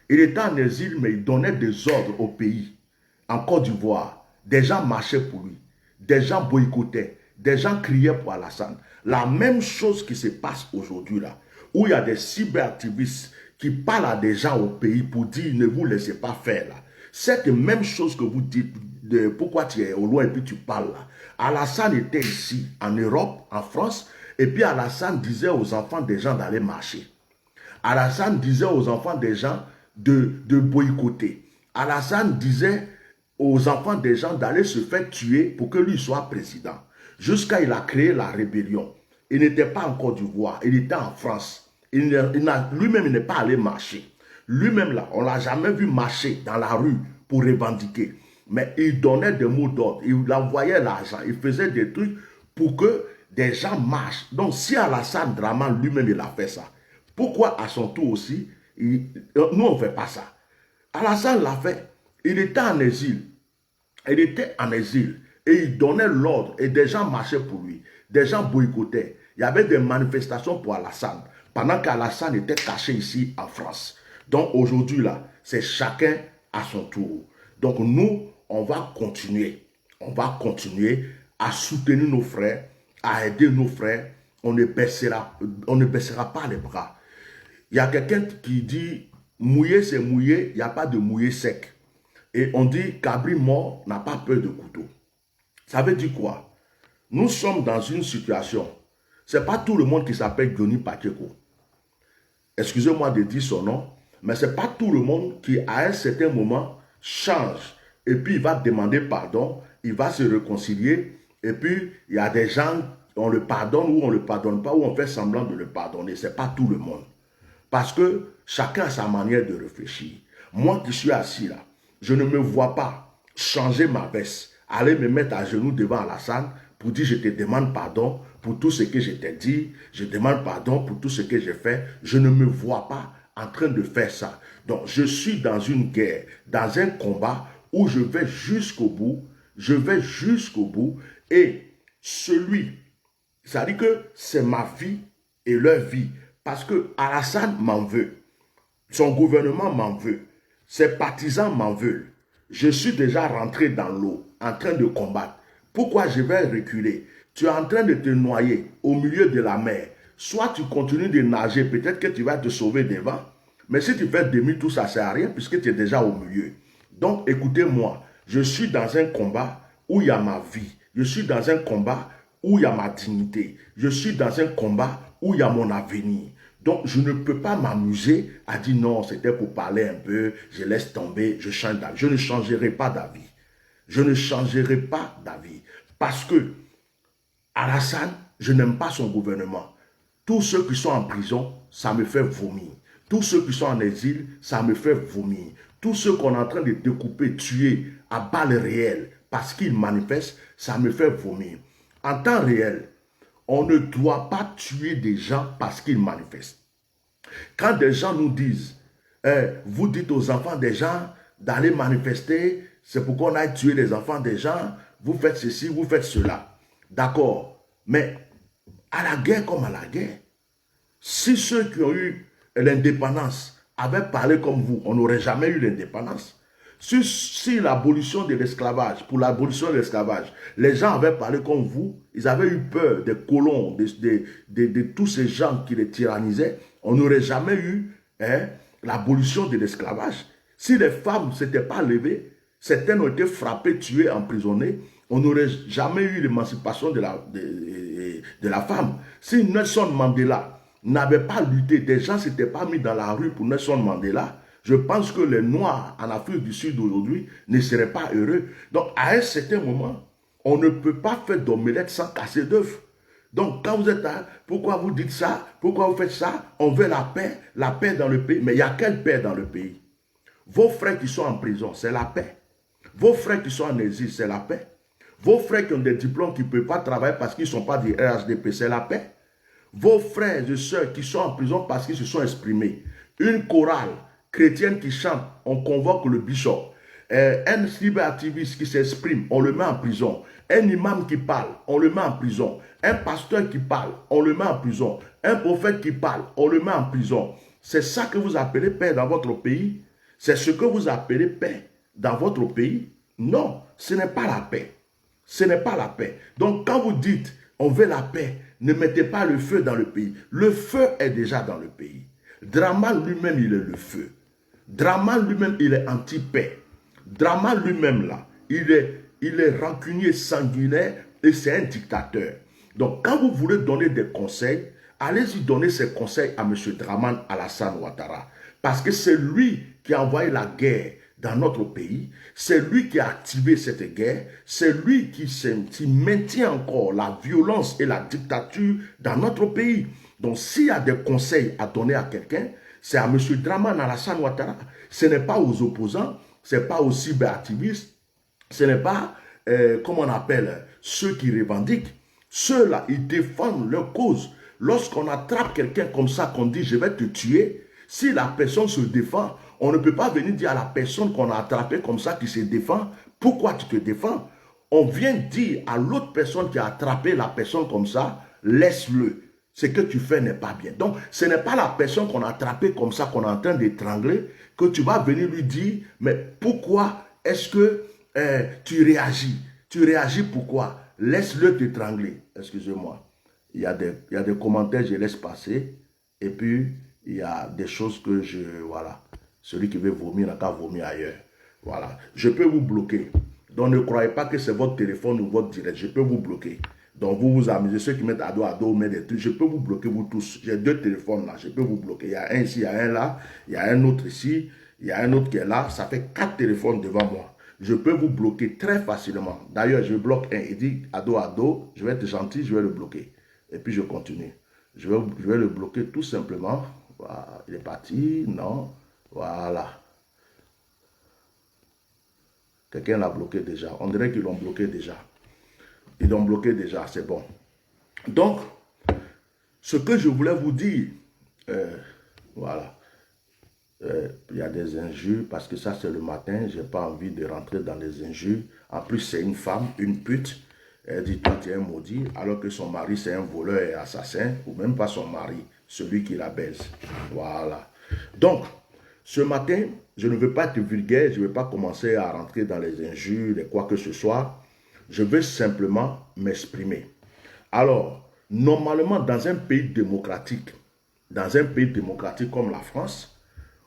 Il était en exil, mais il donnait des ordres au pays. En Côte d'Ivoire, des gens marchaient pour lui. Des gens boycottaient, des gens criaient pour Alassane. La même chose qui se passe aujourd'hui là, où il y a des cyberactivistes qui parlent à des gens au pays pour dire ne vous laissez pas faire là. Cette même chose que vous dites, de pourquoi tu es au loin et puis tu parles là. Alassane était ici, en Europe, en France, et puis Alassane disait aux enfants des gens d'aller marcher. Alassane disait aux enfants des gens de boycotter. Alassane disait aux enfants des gens d'aller se faire tuer pour que lui soit président. Jusqu'à il a créé la rébellion. Il n'était pas en Côte d'Ivoire, il était en France. Lui-même, il n'est pas allé marcher. Lui-même, là, on ne l'a jamais vu marcher dans la rue pour revendiquer. Mais il donnait des mots d'ordre, il envoyait l'argent, il faisait des trucs pour que des gens marchent. Donc, si Alassane Draman lui-même, il a fait ça, pourquoi à son tour aussi, nous, on ne fait pas ça? Alassane l'a fait. Il était en exil. Il était en exil. Et il donnait l'ordre. Et des gens marchaient pour lui. Des gens boycottaient. Il y avait des manifestations pour Alassane. Pendant qu'Alassane était caché ici en France. Donc aujourd'hui, là, c'est chacun à son tour. Donc nous, on va continuer. On va continuer à soutenir nos frères, à aider nos frères. On ne baissera pas les bras. Il y a quelqu'un qui dit, mouiller c'est mouiller, il n'y a pas de mouiller sec. Et on dit, cabri mort n'a pas peur de couteau. Ça veut dire quoi? Nous sommes dans une situation, ce n'est pas tout le monde qui s'appelle Johnny Pacheco. Excusez-moi de dire son nom, mais ce n'est pas tout le monde qui, à un certain moment, change. Et puis, il va demander pardon, il va se réconcilier. Et puis, il y a des gens, on le pardonne ou on ne le pardonne pas, ou on fait semblant de le pardonner. Ce n'est pas tout le monde. Parce que chacun a sa manière de réfléchir. Moi qui suis assis là, je ne me vois pas changer ma veste, aller me mettre à genoux devant Alassane pour dire je te demande pardon pour tout ce que je t'ai dit, je demande pardon pour tout ce que j'ai fait. Je ne me vois pas en train de faire ça. Donc je suis dans une guerre, dans un combat où je vais jusqu'au bout, je vais jusqu'au bout et celui, ça dit que c'est ma vie et leur vie. Parce que Alassane m'en veut, son gouvernement m'en veut, ses partisans m'en veulent. Je suis déjà rentré dans l'eau, en train de combattre. Pourquoi je vais reculer? Tu es en train de te noyer au milieu de la mer. Soit tu continues de nager, peut-être que tu vas te sauver devant. Mais si tu fais demi, tout ça ne sert à rien puisque tu es déjà au milieu. Donc écoutez-moi, je suis dans un combat où il y a ma vie. Je suis dans un combat où il y a ma dignité. Je suis dans un combat où il y a mon avenir. Donc, je ne peux pas m'amuser à dire non, c'était pour parler un peu, je laisse tomber, je change d'avis. Je ne changerai pas d'avis. Je ne changerai pas d'avis. Parce que Alassane, je n'aime pas son gouvernement. Tous ceux qui sont en prison, ça me fait vomir. Tous ceux qui sont en exil, ça me fait vomir. Tous ceux qu'on est en train de découper, tuer à balles réelles parce qu'ils manifestent, ça me fait vomir. En temps réel, on ne doit pas tuer des gens parce qu'ils manifestent. Quand des gens nous disent, vous dites aux enfants des gens d'aller manifester, c'est pourquoi on a tué les enfants des gens, vous faites ceci, vous faites cela. D'accord, mais à la guerre comme à la guerre, si ceux qui ont eu l'indépendance avaient parlé comme vous, on n'aurait jamais eu l'indépendance. Si l'abolition de l'esclavage, pour l'abolition de l'esclavage, les gens avaient parlé comme vous, ils avaient eu peur des colons, de tous ces gens qui les tyrannisaient, on n'aurait jamais eu l'abolition de l'esclavage. Si les femmes ne s'étaient pas levées, certaines ont été frappées, tuées, emprisonnées, on n'aurait jamais eu l'émancipation de la femme. Si Nelson Mandela n'avait pas lutté, des gens ne s'étaient pas mis dans la rue pour Nelson Mandela, je pense que les Noirs en Afrique du Sud aujourd'hui ne seraient pas heureux. Donc, à un certain moment, on ne peut pas faire d'omelette sans casser d'œufs. Donc, quand vous êtes là, pourquoi vous dites ça? Pourquoi vous faites ça? On veut la paix dans le pays. Mais il y a quelle paix dans le pays? Vos frères qui sont en prison, c'est la paix. Vos frères qui sont en exil, c'est la paix. Vos frères qui ont des diplômes qui ne peuvent pas travailler parce qu'ils ne sont pas du RHDP, c'est la paix. Vos frères et sœurs qui sont en prison parce qu'ils se sont exprimés. Une chorale chrétienne qui chante, on convoque le bishop. Un cyberactiviste qui s'exprime, on le met en prison. Un imam qui parle, on le met en prison. Un pasteur qui parle, on le met en prison. Un prophète qui parle, on le met en prison. C'est ça que vous appelez paix dans votre pays? C'est ce que vous appelez paix dans votre pays? Non, ce n'est pas la paix. Ce n'est pas la paix. Donc quand vous dites, on veut la paix, ne mettez pas le feu dans le pays. Le feu est déjà dans le pays. Draman lui-même, il est le feu. Draman lui-même, il est anti-paix. Draman lui-même, là, il est rancunier, sanguinaire et c'est un dictateur. Donc, quand vous voulez donner des conseils, allez-y donner ces conseils à M. Draman Alassane Ouattara. Parce que c'est lui qui a envoyé la guerre dans notre pays. C'est lui qui a activé cette guerre. C'est lui qui maintient encore la violence et la dictature dans notre pays. Donc, s'il y a des conseils à donner à quelqu'un, c'est à M. Draman Alassane Ouattara. Ce n'est pas aux opposants, ce n'est pas aux cyberactivistes, ce n'est pas, comment on appelle, ceux qui revendiquent. Ceux-là, ils défendent leur cause. Lorsqu'on attrape quelqu'un comme ça, qu'on dit « je vais te tuer », si la personne se défend, on ne peut pas venir dire à la personne qu'on a attrapé comme ça, qui se défend, « pourquoi tu te défends ?» On vient dire à l'autre personne qui a attrapé la personne comme ça, « laisse-le ». Ce que tu fais n'est pas bien. Donc, ce n'est pas la personne qu'on a attrapée comme ça, qu'on est en train d'étrangler, que tu vas venir lui dire, mais pourquoi est-ce que tu réagis? Tu réagis pourquoi? Laisse-le t'étrangler. Excusez-moi. Il y a des commentaires, je laisse passer. Et puis, il y a des choses que voilà. Celui qui veut vomir n'a qu'à vomir ailleurs. Voilà. Je peux vous bloquer. Donc, ne croyez pas que c'est votre téléphone ou votre direct. Je peux vous bloquer. Donc, vous vous amusez. Ceux qui mettent à dos, mettent des trucs. Je peux vous bloquer, vous tous. J'ai 2 téléphones là. Je peux vous bloquer. Il y a un ici, il y a un là. Il y a un autre ici. Il y a un autre qui est là. Ça fait 4 téléphones devant moi. Je peux vous bloquer très facilement. D'ailleurs, je bloque un. Il dit à dos. Je vais être gentil, je vais le bloquer. Et puis, je continue. Je vais le bloquer tout simplement. Voilà. Il est parti, non. Voilà. Quelqu'un l'a bloqué déjà. On dirait qu'ils l'ont bloqué déjà. Ils l'ont bloqué déjà, c'est bon. Donc, ce que je voulais vous dire, voilà. Il y a des injures, parce que ça c'est le matin, je n'ai pas envie de rentrer dans les injures. En plus, c'est une femme, une pute. Elle dit, toi tu es un maudit, alors que son mari c'est un voleur et assassin, ou même pas son mari, celui qui la baise. Voilà. Donc, ce matin, je ne veux pas être vulgaire, je ne vais pas commencer à rentrer dans les injures, et quoi que ce soit. Je veux simplement m'exprimer. Alors, normalement, dans un pays démocratique comme la France,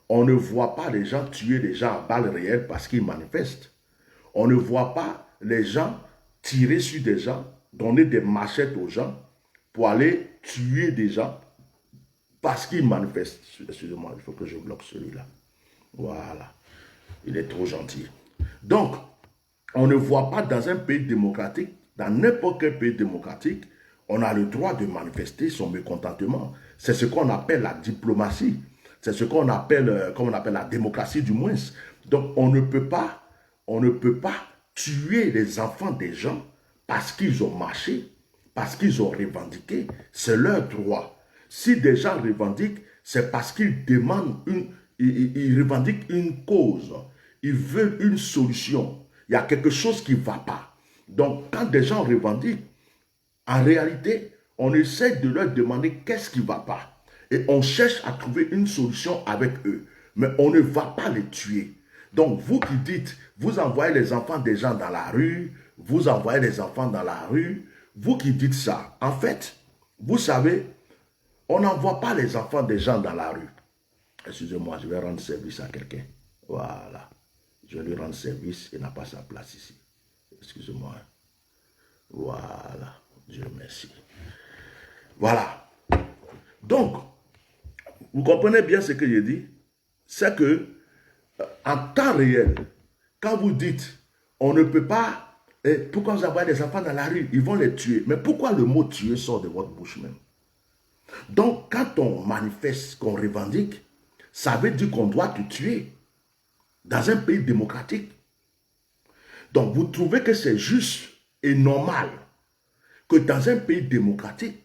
on ne voit pas les gens tuer les gens à balles réelles parce qu'ils manifestent. On ne voit pas les gens tirer sur des gens, donner des machettes aux gens pour aller tuer des gens parce qu'ils manifestent. Excusez-moi, il faut que je bloque celui-là. Voilà. Il est trop gentil. Donc, on ne voit pas dans un pays démocratique, dans n'importe quel pays démocratique, on a le droit de manifester son mécontentement. C'est ce qu'on appelle la diplomatie. C'est ce qu'on appelle, comme on appelle la démocratie du moins. Donc, on ne peut pas tuer les enfants des gens parce qu'ils ont marché, parce qu'ils ont revendiqué. C'est leur droit. Si des gens revendiquent, c'est parce qu'ils demandent ils revendiquent une cause. Ils veulent une solution. Il y a quelque chose qui ne va pas. Donc, quand des gens revendiquent, en réalité, on essaie de leur demander qu'est-ce qui ne va pas. Et on cherche à trouver une solution avec eux. Mais on ne va pas les tuer. Donc, vous qui dites, vous envoyez les enfants des gens dans la rue, vous envoyez les enfants dans la rue, vous qui dites ça, en fait, vous savez, on n'envoie pas les enfants des gens dans la rue. Excusez-moi, je vais rendre service à quelqu'un. Voilà. Je vais lui rendre service, il n'a pas sa place ici. Excusez-moi. Voilà. Dieu merci. Voilà. Donc, vous comprenez bien ce que je dis? C'est que, en temps réel, quand vous dites, on ne peut pas, pourquoi vous envoyez des enfants dans la rue? Ils vont les tuer. Mais pourquoi le mot tuer sort de votre bouche même? Donc, quand on manifeste, qu'on revendique, ça veut dire qu'on doit te tuer dans un pays démocratique. Donc, vous trouvez que c'est juste et normal que dans un pays démocratique,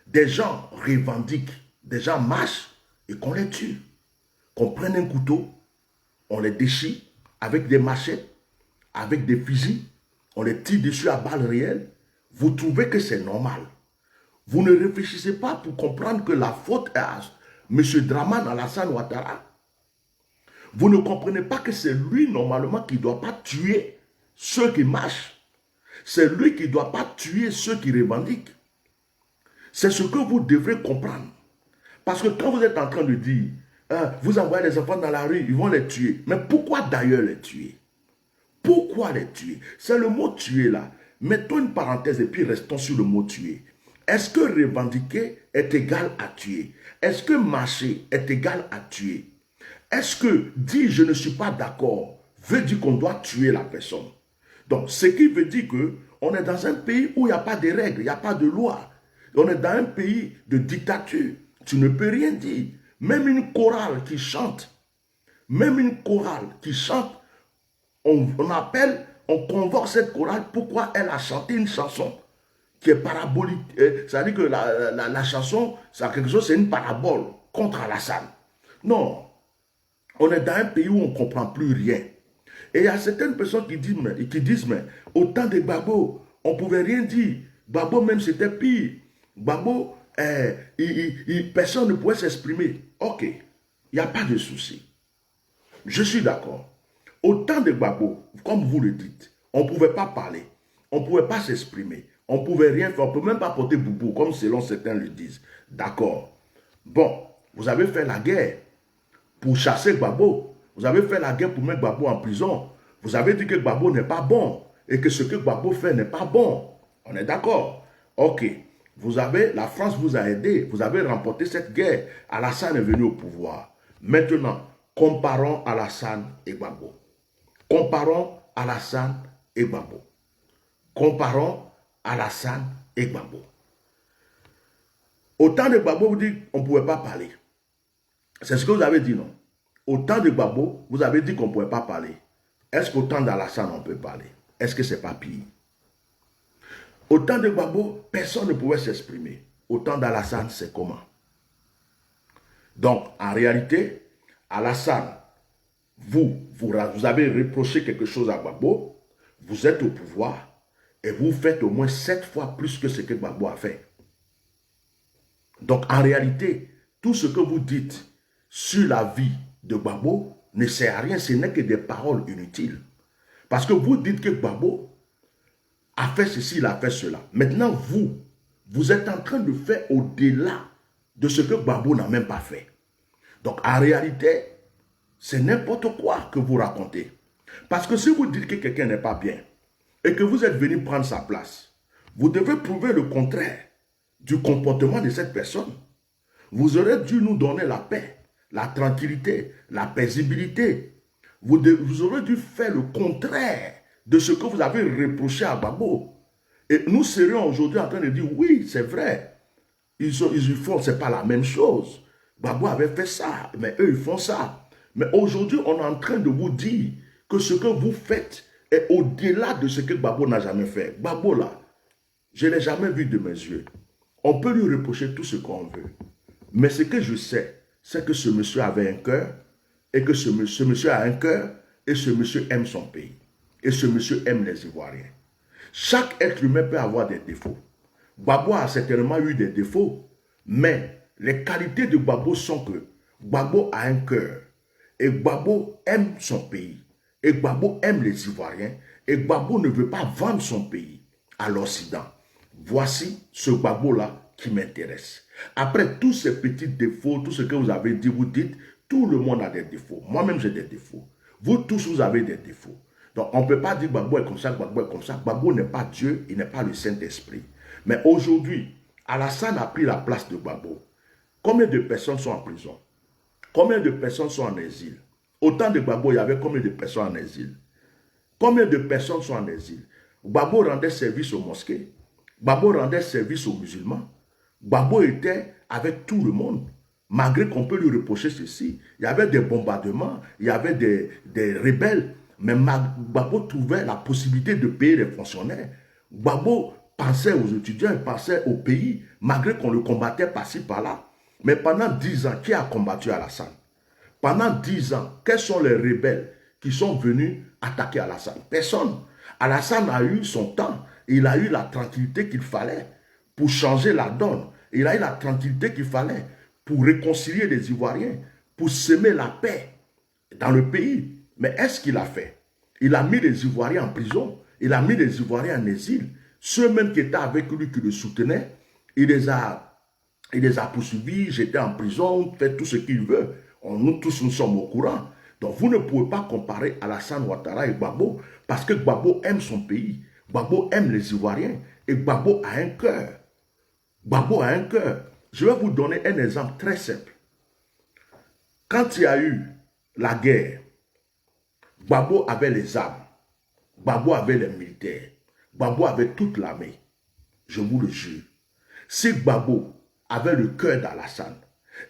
des gens revendiquent, des gens marchent et qu'on les tue. Qu'on prenne un couteau, on les déchire avec des machettes, avec des fusils, on les tire dessus à balles réelles. Vous trouvez que c'est normal. Vous ne réfléchissez pas pour comprendre que la faute est à M. Dramane Alassane Ouattara. Vous ne comprenez pas que c'est lui normalement qui ne doit pas tuer ceux qui marchent. C'est lui qui ne doit pas tuer ceux qui revendiquent. C'est ce que vous devrez comprendre. Parce que quand vous êtes en train de dire, vous envoyez les enfants dans la rue, ils vont les tuer. Mais pourquoi d'ailleurs les tuer? Pourquoi les tuer? C'est le mot tuer là. Mettons une parenthèse et puis restons sur le mot tuer. Est-ce que revendiquer est égal à tuer? Est-ce que marcher est égal à tuer? Est-ce que dire je ne suis pas d'accord veut dire qu'on doit tuer la personne? Donc, ce qui veut dire qu'on est dans un pays où il n'y a pas de règles, il n'y a pas de loi. On est dans un pays de dictature. Tu ne peux rien dire. Même une chorale qui chante, on convoque cette chorale pourquoi elle a chanté une chanson qui est parabolique. C'est-à-dire que la chanson, c'est quelque chose, c'est une parabole contre Alassane. Non. On est dans un pays où on ne comprend plus rien. Et il y a certaines personnes qui disent, mais au temps de Gbagbo, on ne pouvait rien dire. Gbagbo même c'était pire. Gbagbo, personne ne pouvait s'exprimer. Ok, il n'y a pas de souci. Je suis d'accord. Au temps de Gbagbo, comme vous le dites, on ne pouvait pas parler. On ne pouvait pas s'exprimer. On ne pouvait rien faire. On ne peut même pas porter boubou, comme selon certains le disent. D'accord. Bon, vous avez fait la guerre pour chasser Gbagbo. Vous avez fait la guerre pour mettre Gbagbo en prison. Vous avez dit que Gbagbo n'est pas bon et que ce que Gbagbo fait n'est pas bon. On est d'accord. Ok. La France vous a aidé. Vous avez remporté cette guerre. Alassane est venu au pouvoir. Maintenant, comparons Alassane et Gbagbo. Comparons Alassane et Gbagbo. Comparons Alassane et Gbagbo. Au temps de Gbagbo, vous dites qu'on ne pouvait pas parler. C'est ce que vous avez dit, non? Au temps de Gbagbo, vous avez dit qu'on ne pouvait pas parler. Est-ce qu'au temps d'Alassane, on peut parler? Est-ce que ce n'est pas pire? Au temps de Gbagbo, personne ne pouvait s'exprimer. Au temps d'Alassane, c'est comment? Donc, en réalité, Alassane, vous avez reproché quelque chose à Gbagbo, vous êtes au pouvoir, et vous faites au moins 7 fois plus que ce que Gbagbo a fait. Donc, en réalité, tout ce que vous dites sur la vie de Gbagbo ne sert à rien, ce n'est que des paroles inutiles. Parce que vous dites que Gbagbo a fait ceci, il a fait cela. Maintenant, vous êtes en train de faire au-delà de ce que Gbagbo n'a même pas fait. Donc, en réalité, c'est n'importe quoi que vous racontez. Parce que si vous dites que quelqu'un n'est pas bien et que vous êtes venu prendre sa place, vous devez prouver le contraire du comportement de cette personne. Vous aurez dû nous donner la paix, la tranquillité, la paisibilité. Vous aurez dû faire le contraire de ce que vous avez reproché à Gbagbo. Et nous serions aujourd'hui en train de dire, oui, c'est vrai, ils font, c'est pas la même chose. Gbagbo avait fait ça, mais eux, ils font ça. Mais aujourd'hui, on est en train de vous dire que ce que vous faites est au-delà de ce que Gbagbo n'a jamais fait. Gbagbo, là, je ne l'ai jamais vu de mes yeux. On peut lui reprocher tout ce qu'on veut. Mais ce que je sais, c'est que ce monsieur avait un cœur, et que ce monsieur a un cœur, et ce monsieur aime son pays. Et ce monsieur aime les Ivoiriens. Chaque être humain peut avoir des défauts. Gbagbo a certainement eu des défauts, mais les qualités de Gbagbo sont que Gbagbo a un cœur, et Gbagbo aime son pays, et Gbagbo aime les Ivoiriens, et Gbagbo ne veut pas vendre son pays à l'Occident. Voici ce Gbagbo-là qui m'intéresse. Après tous ces petits défauts, tout ce que vous avez dit, vous dites, tout le monde a des défauts. Moi-même, j'ai des défauts. Vous tous, vous avez des défauts. Donc, on ne peut pas dire Gbagbo est comme ça, Gbagbo est comme ça. Gbagbo n'est pas Dieu, il n'est pas le Saint-Esprit. Mais aujourd'hui, Alassane a pris la place de Gbagbo. Combien de personnes sont en prison? Combien de personnes sont en exil? Autant de Gbagbo, il y avait combien de personnes en exil? Combien de personnes sont en exil? Gbagbo rendait service aux mosquées. Gbagbo rendait service aux musulmans. Gbagbo était avec tout le monde. Malgré qu'on peut lui reprocher ceci, il y avait des bombardements, il y avait des rebelles, mais Gbagbo trouvait la possibilité de payer les fonctionnaires. Gbagbo pensait aux étudiants, il pensait au pays, malgré qu'on le combattait par-ci, par-là. Mais pendant 10 ans, qui a combattu Alassane? Pendant 10 ans, quels sont les rebelles qui sont venus attaquer Alassane? Personne. Alassane a eu son temps, il a eu la tranquillité qu'il fallait pour changer la donne. Il a eu la tranquillité qu'il fallait pour réconcilier les Ivoiriens, pour semer la paix dans le pays. Mais est-ce qu'il a fait? Il a mis les Ivoiriens en prison, il a mis les Ivoiriens en exil. Ceux même qui étaient avec lui, qui le soutenaient, il les a poursuivis, j'étais en prison, fait tout ce qu'il veut. Nous tous, nous sommes au courant. Donc vous ne pouvez pas comparer Alassane Ouattara et Gbagbo, parce que Gbagbo aime son pays, Gbagbo aime les Ivoiriens, et Gbagbo a un cœur. Gbagbo a un cœur. Je vais vous donner un exemple très simple. Quand il y a eu la guerre, Gbagbo avait les armes, Gbagbo avait les militaires, Gbagbo avait toute l'armée. Je vous le jure. Si Gbagbo avait le cœur d'Alassane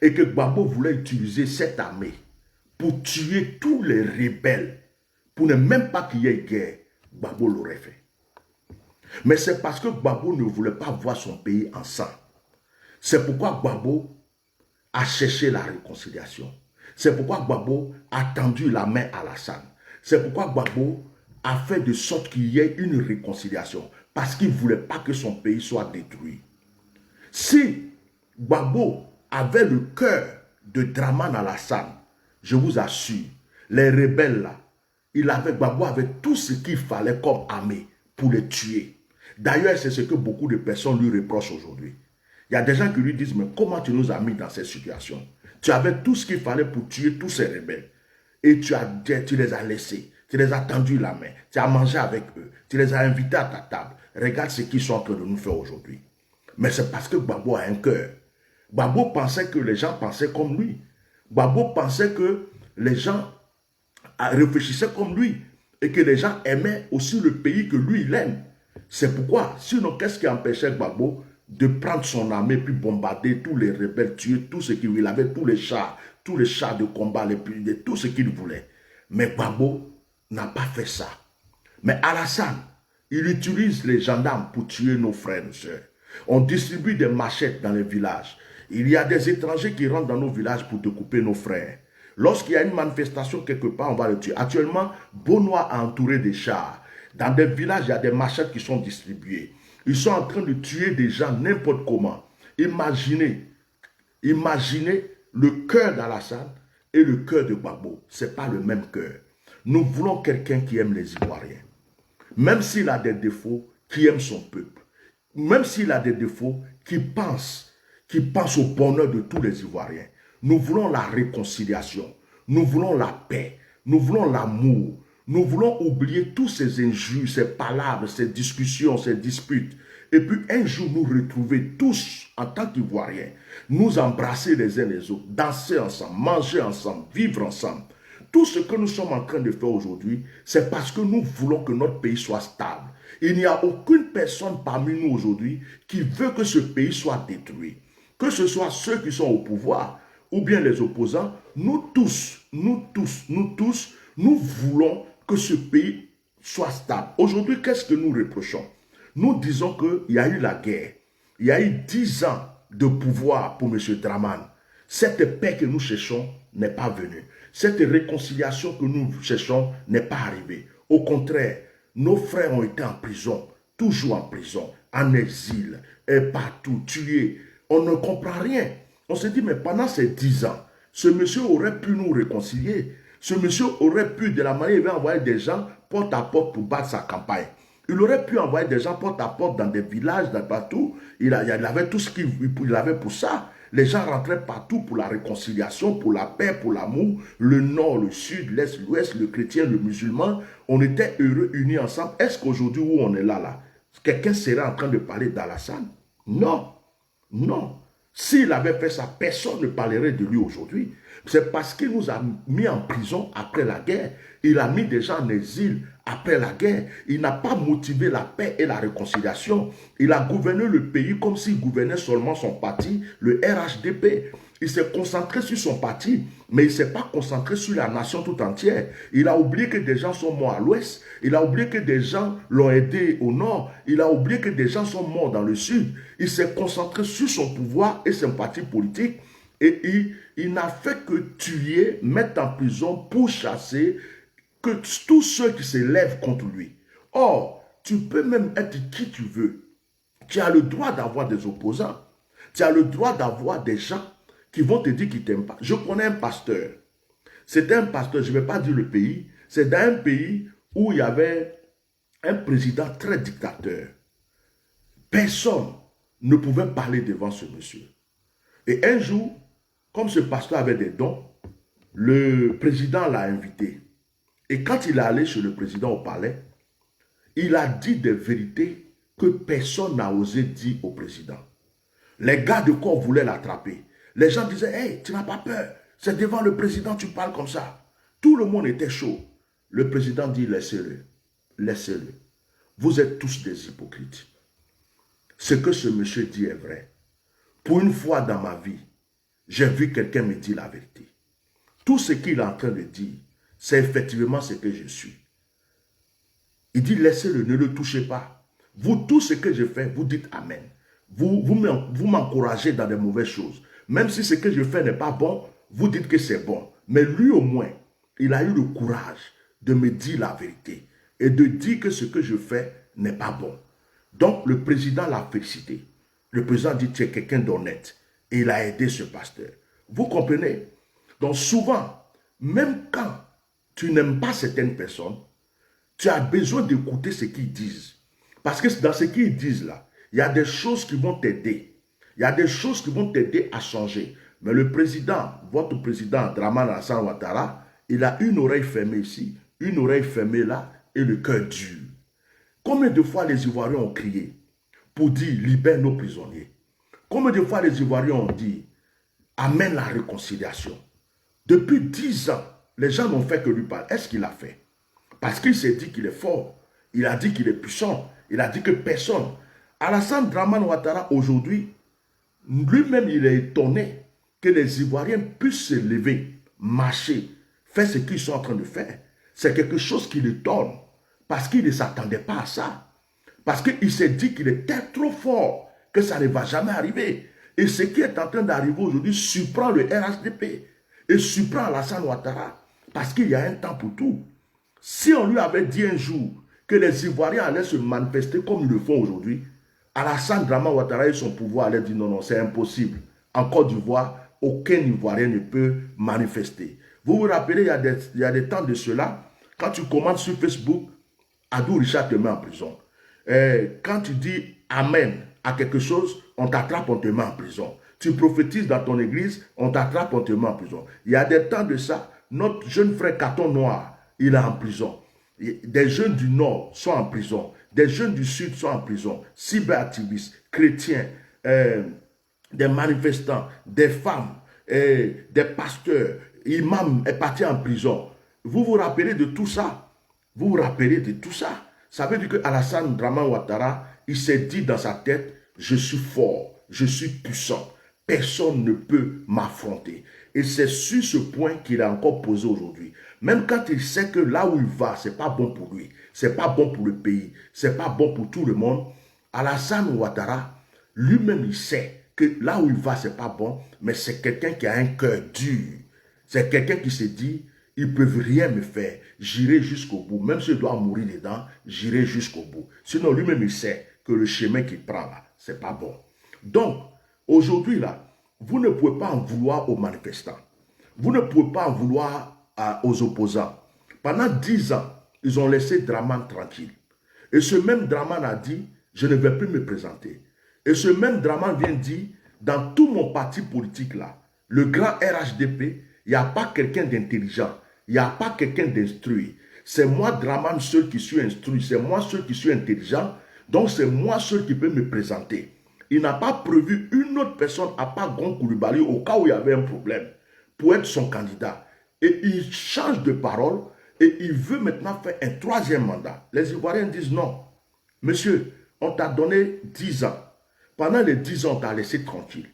et que Gbagbo voulait utiliser cette armée pour tuer tous les rebelles, pour ne même pas qu'il y ait guerre, Gbagbo l'aurait fait. Mais c'est parce que Gbagbo ne voulait pas voir son pays en sang. C'est pourquoi Gbagbo a cherché la réconciliation. C'est pourquoi Gbagbo a tendu la main à Alassane. C'est pourquoi Gbagbo a fait de sorte qu'il y ait une réconciliation. Parce qu'il ne voulait pas que son pays soit détruit. Si Gbagbo avait le cœur de Dramane Alassane, je vous assure, les rebelles là, Gbagbo avait tout ce qu'il fallait comme armée pour les tuer. D'ailleurs, c'est ce que beaucoup de personnes lui reprochent aujourd'hui. Il y a des gens qui lui disent, mais comment tu nous as mis dans cette situation? Tu avais tout ce qu'il fallait pour tuer tous ces rebelles. Et tu les as laissés. Tu les as tendu la main. Tu as mangé avec eux. Tu les as invités à ta table. Regarde ce qu'ils sont en train de nous faire aujourd'hui. Mais c'est parce que Gbagbo a un cœur. Gbagbo pensait que les gens pensaient comme lui. Gbagbo pensait que les gens réfléchissaient comme lui. Et que les gens aimaient aussi le pays que lui, il aime. C'est pourquoi, sinon, qu'est-ce qui empêchait Gbagbo de prendre son armée puis bombarder tous les rebelles, tuer tout ce qu'il avait, tous les chars, tous les chars de combat, tout ce qu'il voulait. Mais Gbagbo n'a pas fait ça. Mais Alassane, il utilise les gendarmes pour tuer nos frères et sœurs. On distribue des machettes dans les villages. Il y a des étrangers qui rentrent dans nos villages pour découper nos frères. Lorsqu'il y a une manifestation quelque part, on va le tuer. Actuellement, Benoît a entouré des chars. Dans des villages, il y a des machettes qui sont distribuées. Ils sont en train de tuer des gens n'importe comment. Imaginez le cœur d'Alassane et le cœur de Gbagbo. Ce n'est pas le même cœur. Nous voulons quelqu'un qui aime les Ivoiriens. Même s'il a des défauts, qui aime son peuple. Même s'il a des défauts, qui pense au bonheur de tous les Ivoiriens. Nous voulons la réconciliation. Nous voulons la paix. Nous voulons l'amour. Nous voulons oublier tous ces injures, ces palabres, ces discussions, ces disputes. Et puis un jour nous retrouver tous en tant qu'Ivoiriens, nous embrasser les uns les autres, danser ensemble, manger ensemble, vivre ensemble. Tout ce que nous sommes en train de faire aujourd'hui, c'est parce que nous voulons que notre pays soit stable. Il n'y a aucune personne parmi nous aujourd'hui qui veut que ce pays soit détruit. Que ce soit ceux qui sont au pouvoir ou bien les opposants, nous tous, nous voulons que ce pays soit stable. Aujourd'hui, qu'est-ce que nous reprochons? Nous disons qu'il y a eu la guerre. Il y a eu 10 ans de pouvoir pour M. Dramane. Cette paix que nous cherchons n'est pas venue. Cette réconciliation que nous cherchons n'est pas arrivée. Au contraire, nos frères ont été en prison, toujours en prison, en exil, et partout, tués. On ne comprend rien. On se dit, mais pendant ces 10 ans, ce monsieur aurait pu nous réconcilier. Ce monsieur aurait pu, de la manière, il va envoyer des gens porte à porte pour battre sa campagne. Il aurait pu envoyer des gens porte à porte dans des villages, dans partout. Il avait tout ce qu'il avait pour ça. Les gens rentraient partout pour la réconciliation, pour la paix, pour l'amour. Le nord, le sud, l'est, l'ouest, le chrétien, le musulman. On était heureux, unis ensemble. Est-ce qu'aujourd'hui où on est là, quelqu'un serait en train de parler d'Alassane? Non. Non. S'il avait fait ça, personne ne parlerait de lui aujourd'hui. C'est parce qu'il nous a mis en prison après la guerre. Il a mis des gens en exil après la guerre. Il n'a pas motivé la paix et la réconciliation. Il a gouverné le pays comme s'il gouvernait seulement son parti, le RHDP. Il s'est concentré sur son parti, mais il ne s'est pas concentré sur la nation tout entière. Il a oublié que des gens sont morts à l'ouest. Il a oublié que des gens l'ont aidé au nord. Il a oublié que des gens sont morts dans le sud. Il s'est concentré sur son pouvoir et son parti politique. Et il n'a fait que tuer, mettre en prison pour chasser que tous ceux qui se lèvent contre lui. Or, tu peux même être qui tu veux. Tu as le droit d'avoir des opposants. Tu as le droit d'avoir des gens qui vont te dire qu'ils ne t'aiment pas. Je connais un pasteur. C'était un pasteur, je ne vais pas dire le pays. C'est dans un pays où il y avait un président très dictateur. Personne ne pouvait parler devant ce monsieur. Et un jour, comme ce pasteur avait des dons, le président l'a invité. Et quand il est allé chez le président au palais, il a dit des vérités que personne n'a osé dire au président. Les gardes de corps voulaient l'attraper. Les gens disaient, « Hey, tu n'as pas peur. C'est devant le président, tu parles comme ça. » Tout le monde était chaud. Le président dit, « Laissez-le. Laissez-le. Vous êtes tous des hypocrites. Ce que ce monsieur dit est vrai. Pour une fois dans ma vie, j'ai vu quelqu'un me dire la vérité. Tout ce qu'il est en train de dire, c'est effectivement ce que je suis. » Il dit, laissez-le, ne le touchez pas. Vous, tout ce que je fais, vous dites Amen. Vous m'encouragez dans de mauvaises choses. Même si ce que je fais n'est pas bon, vous dites que c'est bon. Mais lui au moins, il a eu le courage de me dire la vérité et de dire que ce que je fais n'est pas bon. Donc le président l'a félicité. Le président dit, tu es quelqu'un d'honnête. Et il a aidé ce pasteur. Vous comprenez? Donc souvent, même quand tu n'aimes pas certaines personnes, tu as besoin d'écouter ce qu'ils disent. Parce que dans ce qu'ils disent là, il y a des choses qui vont t'aider. Il y a des choses qui vont t'aider à changer. Mais le président, votre président, Dramane Alassane Ouattara, il a une oreille fermée ici, une oreille fermée là, et le cœur dur. Combien de fois les Ivoiriens ont crié pour dire, libère nos prisonniers? Combien de fois les Ivoiriens ont dit, amène la réconciliation? Depuis 10 ans, les gens n'ont fait que lui parler. Est-ce qu'il a fait? Parce qu'il s'est dit qu'il est fort. Il a dit qu'il est puissant. Il a dit que personne. Alassane Dramane Ouattara, aujourd'hui, lui-même, il est étonné que les Ivoiriens puissent se lever, marcher, faire ce qu'ils sont en train de faire. C'est quelque chose qui l'étonne, parce qu'il ne s'attendait pas à ça. Parce qu'il s'est dit qu'il était trop fort, que ça ne va jamais arriver. Et ce qui est en train d'arriver aujourd'hui surprend le RHDP et surprend Alassane Ouattara, parce qu'il y a un temps pour tout. Si on lui avait dit un jour que les Ivoiriens allaient se manifester comme ils le font aujourd'hui, Alassane Ouattara et son pouvoir allaient dire non, non, c'est impossible. En Côte d'Ivoire, aucun Ivoirien ne peut manifester. Vous vous rappelez, il y a des temps de cela, quand tu commandes sur Facebook, Adou Richard te met en prison. Quand tu dis Amen à quelque chose, on t'attrape, on te met en prison. Tu prophétises dans ton église, on t'attrape, on te met en prison. Il y a des temps de ça, notre jeune frère Caton Noir, il est en prison. Des jeunes du Nord sont en prison. Des jeunes du Sud sont en prison. Cyberactivistes, chrétiens, des manifestants, des femmes, des pasteurs, imams est parti en prison. Vous vous rappelez de tout ça? Vous vous rappelez de tout ça? Ça veut dire que Alassane Ouattara, il s'est dit dans sa tête, je suis fort, je suis puissant. Personne ne peut m'affronter. Et c'est sur ce point qu'il a encore posé aujourd'hui. Même quand il sait que là où il va, ce n'est pas bon pour lui, ce n'est pas bon pour le pays, ce n'est pas bon pour tout le monde, Alassane Ouattara, lui-même, il sait que là où il va, ce n'est pas bon, mais c'est quelqu'un qui a un cœur dur. C'est quelqu'un qui se dit, ils ne peuvent rien me faire, j'irai jusqu'au bout. Même si je dois mourir dedans, j'irai jusqu'au bout. Sinon, lui-même, il sait que le chemin qu'il prend là, ce n'est pas bon. Donc, aujourd'hui, là, vous ne pouvez pas en vouloir aux manifestants. Vous ne pouvez pas en vouloir aux opposants. Pendant 10 ans, ils ont laissé Dramane tranquille. Et ce même Dramane a dit, je ne vais plus me présenter. Et ce même Dramane vient dire, dans tout mon parti politique là, le grand RHDP, il n'y a pas quelqu'un d'intelligent, il n'y a pas quelqu'un d'instruit. C'est moi, Dramane, seul qui suis instruit, c'est moi seul qui suis intelligent, donc c'est moi seul qui peut me présenter. Il n'a pas prévu une autre personne à part Gon Coulibaly au cas où il y avait un problème pour être son candidat. Et il change de parole et il veut maintenant faire un 3e mandat. Les Ivoiriens disent non. Monsieur, on t'a donné 10 ans. Pendant les 10 ans, on t'a laissé tranquille.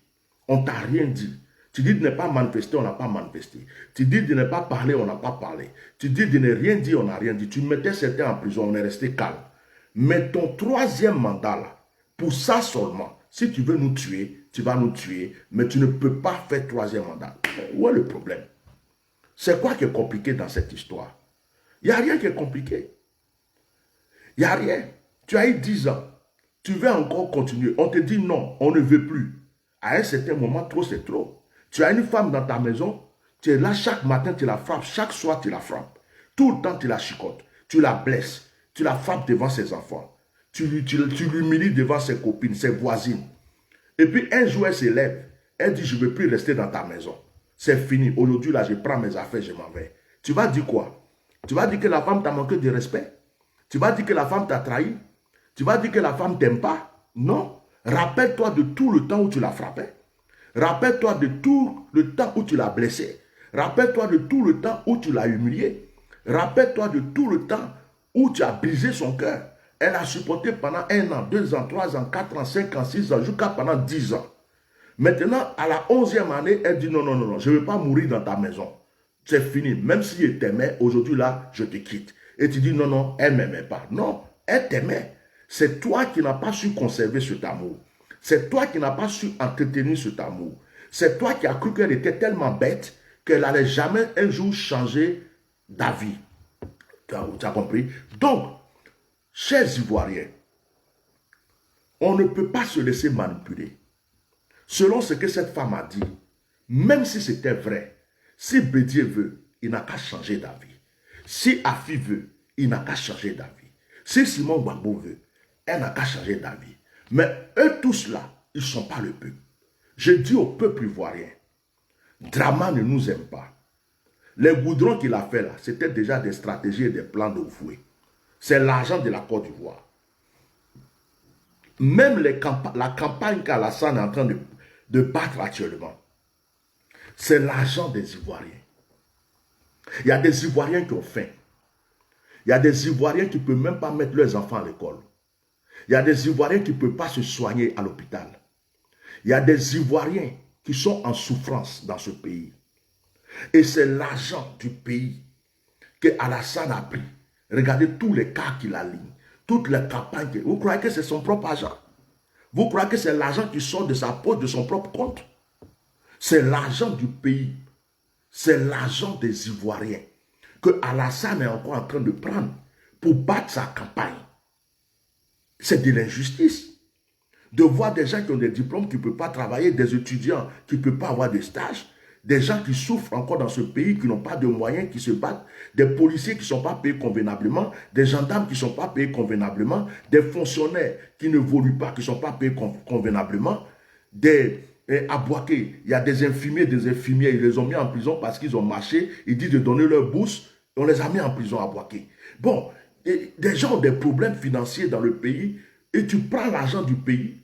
On ne t'a rien dit. Tu dis de ne pas manifester, on n'a pas manifesté. Tu dis de ne pas parler, on n'a pas parlé. Tu dis de ne rien dire, on n'a rien dit. Tu mettais certains en prison, on est resté calme. Mais ton 3e mandat, là, pour ça seulement, si tu veux nous tuer, tu vas nous tuer, mais tu ne peux pas faire 3e mandat. Où est le problème? C'est quoi qui est compliqué dans cette histoire? Il n'y a rien qui est compliqué. Il n'y a rien. Tu as eu 10 ans. Tu veux encore continuer. On te dit non, on ne veut plus. À un certain moment, trop c'est trop. Tu as une femme dans ta maison, tu es là chaque matin, tu la frappes, chaque soir, tu la frappes. Tout le temps, tu la chicotes, tu la blesses, tu la frappes devant ses enfants. Tu l'humilies devant ses copines, ses voisines. Et puis un jour, elle se lève. Elle dit, je ne veux plus rester dans ta maison. C'est fini. Aujourd'hui, là, je prends mes affaires, je m'en vais. Tu vas dire quoi? Tu vas dire que la femme t'a manqué de respect? Tu vas dire que la femme t'a trahi? Tu vas dire que la femme ne t'aime pas? Non. Rappelle-toi de tout le temps où tu l'as frappée. Rappelle-toi de tout le temps où tu l'as blessée. Rappelle-toi de tout le temps où tu l'as humiliée. Rappelle-toi de tout le temps où tu as brisé son cœur. Elle a supporté pendant 1 an, 2 ans, 3 ans, 4 ans, 5 ans, 6 ans, jusqu'à pendant 10 ans. Maintenant, à la 11e année, elle dit non, non, non, non, je ne veux pas mourir dans ta maison. C'est fini. Même si elle t'aimait, aujourd'hui là, je te quitte. Et tu dis non, non, elle ne m'aimait pas. Non, elle t'aimait. C'est toi qui n'as pas su conserver cet amour. C'est toi qui n'as pas su entretenir cet amour. C'est toi qui as cru qu'elle était tellement bête qu'elle n'allait jamais un jour changer d'avis. Tu as compris? Donc, chers Ivoiriens, on ne peut pas se laisser manipuler. Selon ce que cette femme a dit, même si c'était vrai, si Bédier veut, il n'a qu'à changer d'avis. Si Afi veut, il n'a qu'à changer d'avis. Si Simon Gbagbo veut, elle n'a qu'à changer d'avis. Mais eux tous là, ils ne sont pas le peuple. Je dis au peuple ivoirien, Dramane ne nous aime pas. Les goudrons qu'il a fait là, c'était déjà des stratégies et des plans de Oufoué. C'est l'argent de la Côte d'Ivoire. Même la campagne qu'Alassane est en train de battre actuellement, c'est l'argent des Ivoiriens. Il y a des Ivoiriens qui ont faim. Il y a des Ivoiriens qui ne peuvent même pas mettre leurs enfants à l'école. Il y a des Ivoiriens qui ne peuvent pas se soigner à l'hôpital. Il y a des Ivoiriens qui sont en souffrance dans ce pays. Et c'est l'argent du pays que Alassane a pris. Regardez tous les cas qu'il aligne, toutes les campagnes. Vous croyez que c'est son propre argent? Vous croyez que c'est l'argent qui sort de sa poche, de son propre compte? C'est l'argent du pays. C'est l'argent des Ivoiriens que Alassane est encore en train de prendre pour battre sa campagne. C'est de l'injustice. De voir des gens qui ont des diplômes qui ne peuvent pas travailler, des étudiants qui ne peuvent pas avoir de stage, des gens qui souffrent encore dans ce pays, qui n'ont pas de moyens, qui se battent, des policiers qui ne sont pas payés convenablement, des gendarmes qui ne sont pas payés convenablement, des fonctionnaires qui ne voluent pas, qui ne sont pas payés convenablement, à Boaké, il y a des infirmiers, ils les ont mis en prison parce qu'ils ont marché, ils disent de donner leur bourse, on les a mis en prison à Boaké. Bon, des gens ont des problèmes financiers dans le pays, et tu prends l'argent du pays,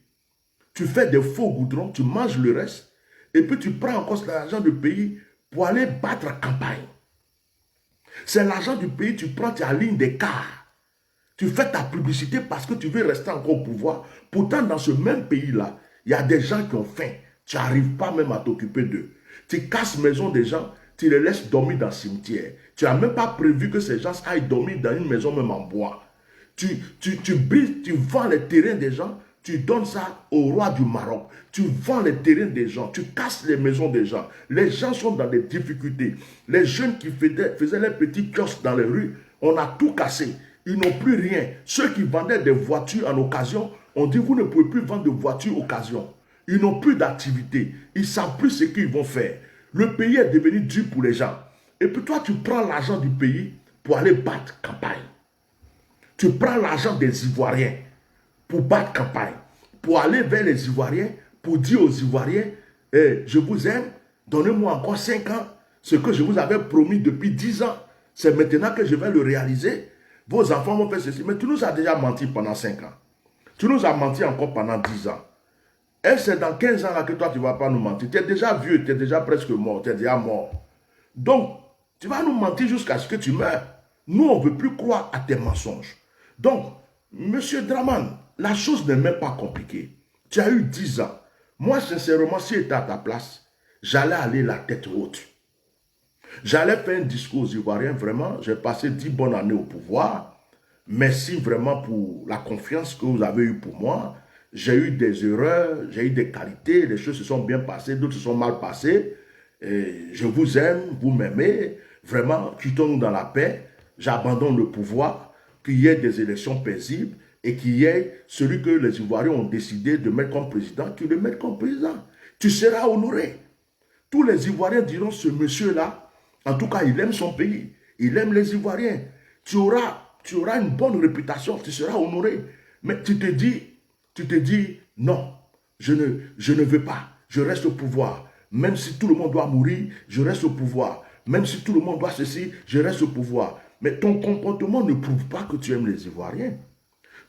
tu fais des faux goudrons, tu manges le reste, et puis tu prends encore l'argent du pays pour aller battre la campagne. C'est l'argent du pays, tu prends, tu alignes des cars. Tu fais ta publicité parce que tu veux rester encore au pouvoir. Pourtant, dans ce même pays-là, il y a des gens qui ont faim. Tu n'arrives pas même à t'occuper d'eux. Tu casses maison des gens, tu les laisses dormir dans le cimetière. Tu n'as même pas prévu que ces gens aillent dormir dans une maison même en bois. Tu brises, tu vends les terrains des gens, tu donnes ça au roi du Maroc. Tu vends les terrains des gens, tu casses les maisons des gens. Les gens sont dans des difficultés. Les jeunes qui faisaient les petits kiosques dans les rues, on a tout cassé. Ils n'ont plus rien. Ceux qui vendaient des voitures en occasion, on dit vous ne pouvez plus vendre de voitures occasion. Ils n'ont plus d'activité. Ils ne savent plus ce qu'ils vont faire. Le pays est devenu dur pour les gens. Et puis toi, tu prends l'argent du pays pour aller battre campagne. Tu prends l'argent des Ivoiriens pour battre campagne. Pour aller vers les Ivoiriens, pour dire aux Ivoiriens, je vous aime, donnez-moi encore 5 ans. Ce que je vous avais promis depuis 10 ans, c'est maintenant que je vais le réaliser. Vos enfants vont faire ceci. Mais tu nous as déjà menti pendant 5 ans. Tu nous as menti encore pendant 10 ans. Et c'est dans 15 ans là que toi, tu ne vas pas nous mentir. Tu es déjà vieux, tu es déjà presque mort, tu es déjà mort. Donc, tu vas nous mentir jusqu'à ce que tu meurs. Nous, on ne veut plus croire à tes mensonges. Donc, monsieur Draman, la chose n'est même pas compliquée. Tu as eu 10 ans. Moi, sincèrement, si j'étais à ta place, j'allais aller la tête haute. J'allais faire un discours aux Ivoiriens, vraiment. J'ai passé 10 bonnes années au pouvoir. Merci vraiment pour la confiance que vous avez eue pour moi. J'ai eu des erreurs, j'ai eu des qualités, les choses se sont bien passées, d'autres se sont mal passées. Et je vous aime, vous m'aimez. Vraiment, quittons-nous dans la paix. J'abandonne le pouvoir, qu'il y ait des élections paisibles et qu'il y ait celui que les Ivoiriens ont décidé de mettre comme président, qu'ils le mettent comme président. Tu seras honoré. Tous les Ivoiriens diront, ce monsieur-là, en tout cas, il aime son pays. Il aime les Ivoiriens. Tu auras une bonne réputation, tu seras honoré. Mais tu te dis, non, je ne veux pas, je reste au pouvoir. Même si tout le monde doit mourir, je reste au pouvoir. Même si tout le monde doit ceci, je reste au pouvoir. Mais ton comportement ne prouve pas que tu aimes les Ivoiriens.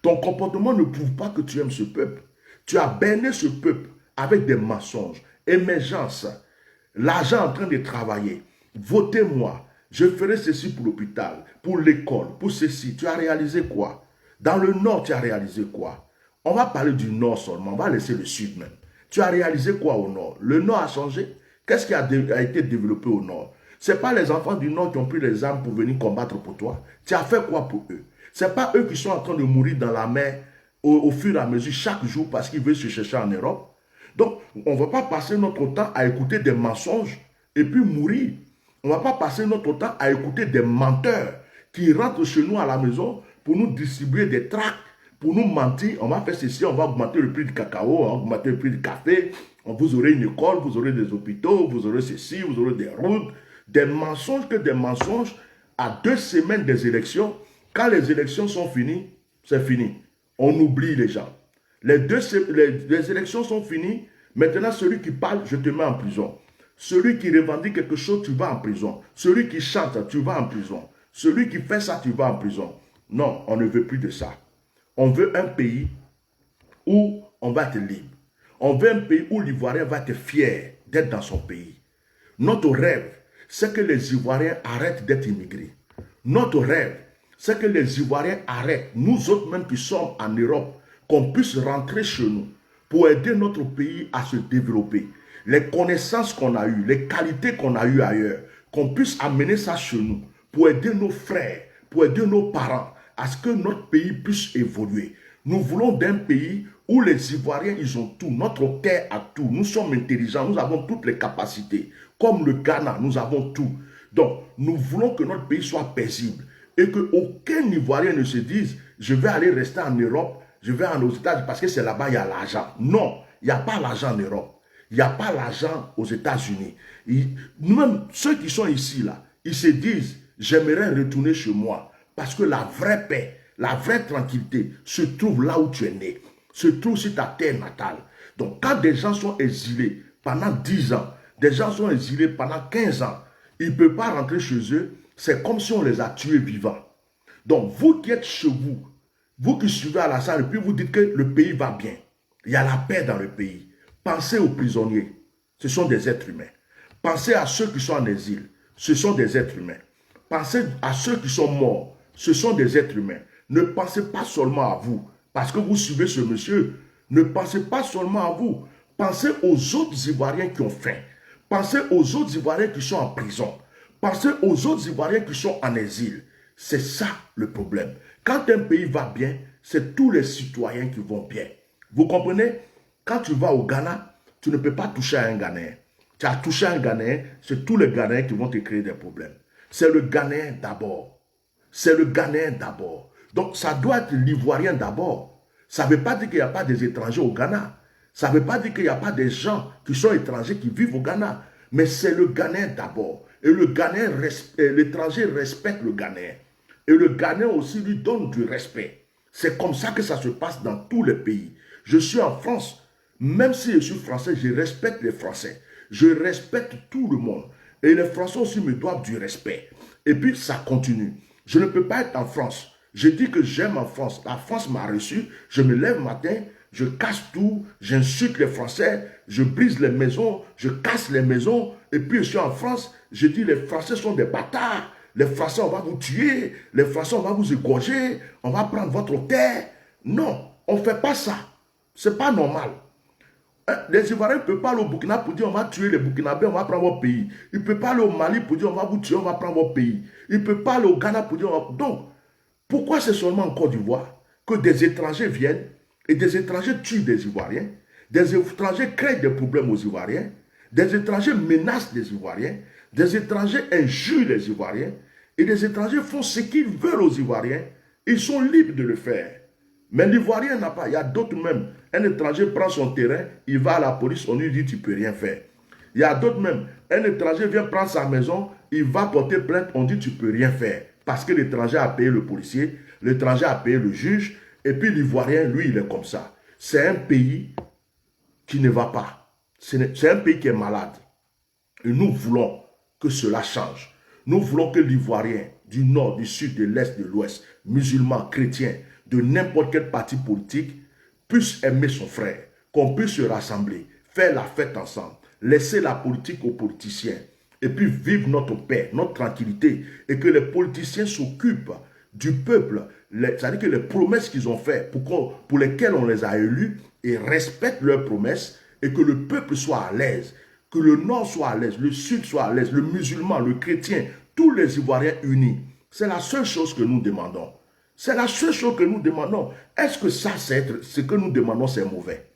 Ton comportement ne prouve pas que tu aimes ce peuple. Tu as berné ce peuple avec des mensonges, émergence, l'argent en train de travailler. Votez-moi, je ferai ceci pour l'hôpital, pour l'école, pour ceci. Tu as réalisé quoi? Dans le Nord, tu as réalisé quoi? On va parler du Nord seulement, on va laisser le Sud même. Tu as réalisé quoi au Nord? Le Nord a changé. Qu'est-ce qui a été développé au Nord? Ce n'est pas les enfants du Nord qui ont pris les armes pour venir combattre pour toi. Tu as fait quoi pour eux? Ce n'est pas eux qui sont en train de mourir dans la mer au fur et à mesure, chaque jour, parce qu'ils veulent se chercher en Europe. Donc, on ne va pas passer notre temps à écouter des mensonges et puis mourir. On ne va pas passer notre temps à écouter des menteurs qui rentrent chez nous à la maison pour nous distribuer des tracts, pour nous mentir. On va faire ceci, on va augmenter le prix du cacao, on va augmenter le prix du café. Vous aurez une école, vous aurez des hôpitaux, vous aurez ceci, vous aurez des routes. Des mensonges que des mensonges à 2 semaines des élections. Quand les élections sont finies, c'est fini. On oublie les gens. Les élections sont finies. Maintenant, celui qui parle, je te mets en prison. Celui qui revendique quelque chose, tu vas en prison. Celui qui chante, tu vas en prison. Celui qui fait ça, tu vas en prison. Non, on ne veut plus de ça. On veut un pays où on va être libre. On veut un pays où l'Ivoirien va être fier d'être dans son pays. Notre rêve, c'est que les Ivoiriens arrêtent d'être immigrés. Notre rêve, c'est que les Ivoiriens arrêtent, nous autres même qui sommes en Europe, qu'on puisse rentrer chez nous pour aider notre pays à se développer. les connaissances qu'on a eues, les qualités qu'on a eues ailleurs, qu'on puisse amener ça chez nous pour aider nos frères, pour aider nos parents, à ce que notre pays puisse évoluer. Nous voulons d'un pays où les Ivoiriens, ils ont tout, notre terre a tout, nous sommes intelligents, nous avons toutes les capacités. Comme le Ghana, nous avons tout. Donc, nous voulons que notre pays soit paisible et qu'aucun Ivoirien ne se dise « je vais aller rester en Europe, je vais aux États-Unis parce que c'est là-bas il y a l'argent ». Non, il n'y a pas l'argent en Europe. Il n'y a pas l'argent aux États-Unis. Nous-mêmes, ceux qui sont ici, là, ils se disent « j'aimerais retourner chez moi ». Parce que la vraie paix, la vraie tranquillité se trouve là où tu es né, se trouve sur ta terre natale. Donc quand des gens sont exilés pendant 10 ans, des gens sont exilés pendant 15 ans, ils ne peuvent pas rentrer chez eux, c'est comme si on les a tués vivants. Donc vous qui êtes chez vous, vous qui suivez à la salle, et puis vous dites que le pays va bien, il y a la paix dans le pays. Pensez aux prisonniers, ce sont des êtres humains. Pensez à ceux qui sont en exil, ce sont des êtres humains. Pensez à ceux qui sont morts, ce sont des êtres humains. Ne pensez pas seulement à vous, parce que vous suivez ce monsieur. Ne pensez pas seulement à vous. Pensez aux autres Ivoiriens qui ont faim. Pensez aux autres Ivoiriens qui sont en prison. Pensez aux autres Ivoiriens qui sont en exil. C'est ça le problème. Quand un pays va bien, c'est tous les citoyens qui vont bien. Vous comprenez? Quand tu vas au Ghana, tu ne peux pas toucher à un Ghanéen. Tu as touché à un Ghanéen, c'est tous les Ghanéens qui vont te créer des problèmes. C'est le Ghanéen d'abord. C'est le Ghanéen d'abord. Donc ça doit être l'Ivoirien d'abord. Ça ne veut pas dire qu'il n'y a pas des étrangers au Ghana. Ça ne veut pas dire qu'il n'y a pas des gens qui sont étrangers qui vivent au Ghana. Mais c'est le Ghanéen d'abord. Et le Ghanéen, l'étranger respecte le Ghanéen. Et le Ghanéen aussi lui donne du respect. C'est comme ça que ça se passe dans tous les pays. Je suis en France. Même si je suis français, je respecte les Français. Je respecte tout le monde. Et les Français aussi me doivent du respect. Et puis ça continue. Je ne peux pas être en France. Je dis que j'aime en France. La France m'a reçu. Je me lève le matin, je casse tout, j'insulte les Français, je brise les maisons, je casse les maisons. Et puis je suis en France, je dis les Français sont des bâtards. Les Français, on va vous tuer. Les Français, on va vous égorger. On va prendre votre terre. Non, on ne fait pas ça. Ce n'est pas normal. Les Ivoiriens ne peuvent pas aller au Burkina pour dire on va tuer les Burkinabés, on va prendre votre pays. Ils ne peuvent pas aller au Mali pour dire on va vous tuer, on va prendre votre pays. Ils ne peuvent pas aller au Ghana pour dire on va... Donc, pourquoi c'est seulement en Côte d'Ivoire que des étrangers viennent et des étrangers tuent des Ivoiriens, des étrangers créent des problèmes aux Ivoiriens, des étrangers menacent les Ivoiriens, des étrangers injurent les Ivoiriens et des étrangers font ce qu'ils veulent aux Ivoiriens. Ils sont libres de le faire. Mais l'Ivoirien n'a pas. Il y a d'autres même. Un étranger prend son terrain, il va à la police, on lui dit tu ne peux rien faire. Il y a d'autres même. Un étranger vient prendre sa maison, il va porter plainte, on dit tu ne peux rien faire. Parce que l'étranger a payé le policier, l'étranger a payé le juge, et puis l'Ivoirien, lui, il est comme ça. C'est un pays qui ne va pas. C'est un pays qui est malade. Et nous voulons que cela change. Nous voulons que l'Ivoirien, du nord, du sud, de l'est, de l'ouest, musulmans, chrétiens, de n'importe quel parti politique, puisse aimer son frère, qu'on puisse se rassembler, faire la fête ensemble, laisser la politique aux politiciens, et puis vivre notre paix, notre tranquillité, et que les politiciens s'occupent du peuple, c'est-à-dire que les promesses qu'ils ont faites, pour lesquelles on les a élus, et respectent leurs promesses, et que le peuple soit à l'aise, que le nord soit à l'aise, le sud soit à l'aise, le musulman, le chrétien, tous les Ivoiriens unis. C'est la seule chose que nous demandons. C'est la seule chose que nous demandons. Est-ce que ça, c'est ce que nous demandons, c'est mauvais?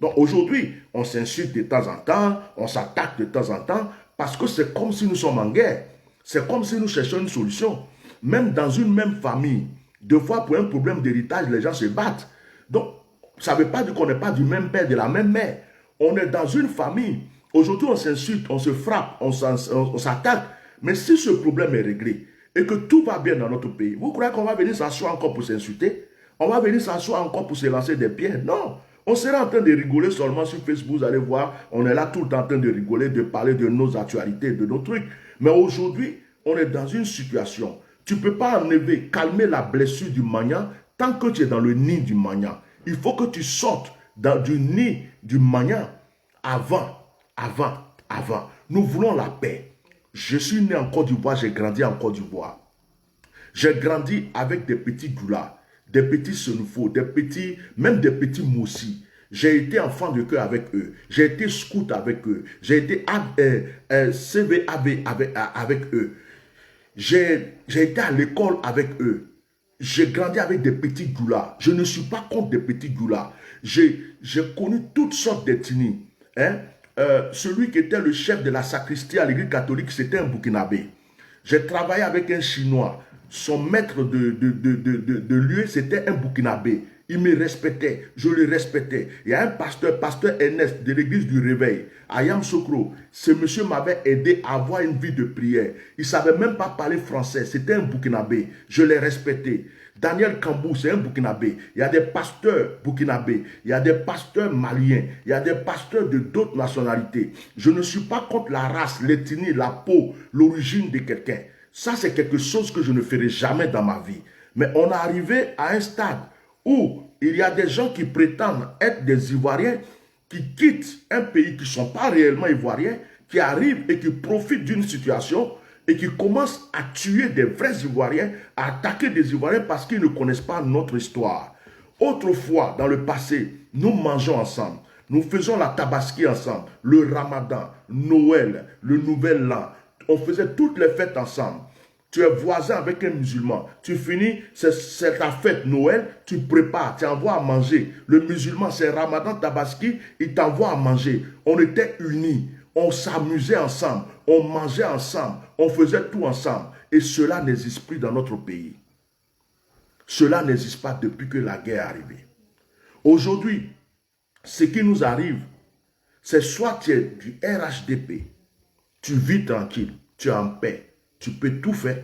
Donc aujourd'hui, on s'insulte de temps en temps, on s'attaque de temps en temps, parce que c'est comme si nous sommes en guerre. C'est comme si nous cherchions une solution. Même dans une même famille, deux fois pour un problème d'héritage, les gens se battent. Donc, ça ne veut pas dire qu'on n'est pas du même père, de la même mère. On est dans une famille. Aujourd'hui, on s'insulte, on se frappe, on s'attaque. Mais si ce problème est réglé, et que tout va bien dans notre pays, vous croyez qu'on va venir s'asseoir encore pour s'insulter? On va venir s'asseoir encore pour se lancer des pierres? Non. On sera en train de rigoler seulement sur Facebook, vous allez voir, on est là tout le temps en train de rigoler, de parler de nos actualités, de nos trucs. Mais aujourd'hui, on est dans une situation. Tu ne peux pas enlever, calmer la blessure du maniant tant que tu es dans le nid du maniant. Il faut que tu sortes du nid du maniant avant. Nous voulons la paix. Je suis né en Côte d'Ivoire, j'ai grandi en Côte d'Ivoire. J'ai grandi avec des petits doulas, des petits senufos, même des petits moussis. J'ai été enfant de cœur avec eux. J'ai été scout avec eux. J'ai été CVAB avec eux. J'ai été à l'école avec eux. J'ai grandi avec des petits goulas. Je ne suis pas contre des petits goulas. J'ai connu toutes sortes d'ethnies. Hein? Celui qui était le chef de la sacristie à l'église catholique, c'était un Burkinabé. J'ai travaillé avec un Chinois. Son maître de lieu, c'était un Burkinabé. Il me respectait, je le respectais. Il y a un pasteur Ernest de l'église du Réveil, à Yamsoukro. Ce monsieur m'avait aidé à avoir une vie de prière. Il ne savait même pas parler français, c'était un Burkinabé. Je l'ai respecté. Daniel Kambou, c'est un Burkinabé. Il y a des pasteurs burkinabés, il y a des pasteurs maliens, il y a des pasteurs de d'autres nationalités. Je ne suis pas contre la race, l'ethnie, la peau, l'origine de quelqu'un. Ça, c'est quelque chose que je ne ferai jamais dans ma vie. Mais on est arrivé à un stade où il y a des gens qui prétendent être des Ivoiriens, qui quittent un pays qui ne sont pas réellement Ivoiriens, qui arrivent et qui profitent d'une situation et qui commencent à tuer des vrais Ivoiriens, à attaquer des Ivoiriens parce qu'ils ne connaissent pas notre histoire. Autrefois, dans le passé, nous mangeons ensemble. Nous faisons la tabaski ensemble, le Ramadan, Noël, le Nouvel An. On faisait toutes les fêtes ensemble. Tu es voisin avec un musulman. Tu finis, c'est ta fête Noël, tu prépares, tu envoies à manger. Le musulman, c'est Ramadan, Tabaski, il t'envoie à manger. On était unis, on s'amusait ensemble, on mangeait ensemble, on faisait tout ensemble. Et cela n'existe plus dans notre pays. Cela n'existe pas depuis que la guerre est arrivée. Aujourd'hui, ce qui nous arrive, c'est soit tu es du RHDP, tu vis tranquille, tu es en paix, tu peux tout faire,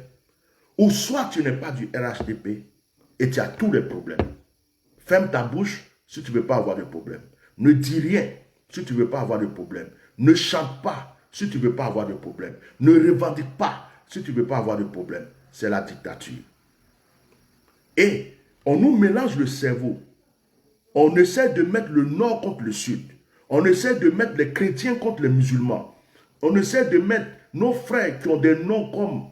ou soit tu n'es pas du RHDP et tu as tous les problèmes. Ferme ta bouche si tu ne veux pas avoir de problème. Ne dis rien si tu ne veux pas avoir de problème. Ne chante pas si tu ne veux pas avoir de problème. Ne revendique pas si tu ne veux pas avoir de problème. C'est la dictature. Et on nous mélange le cerveau. On essaie de mettre le nord contre le sud. On essaie de mettre les chrétiens contre les musulmans. On essaie de mettre nos frères qui ont des noms comme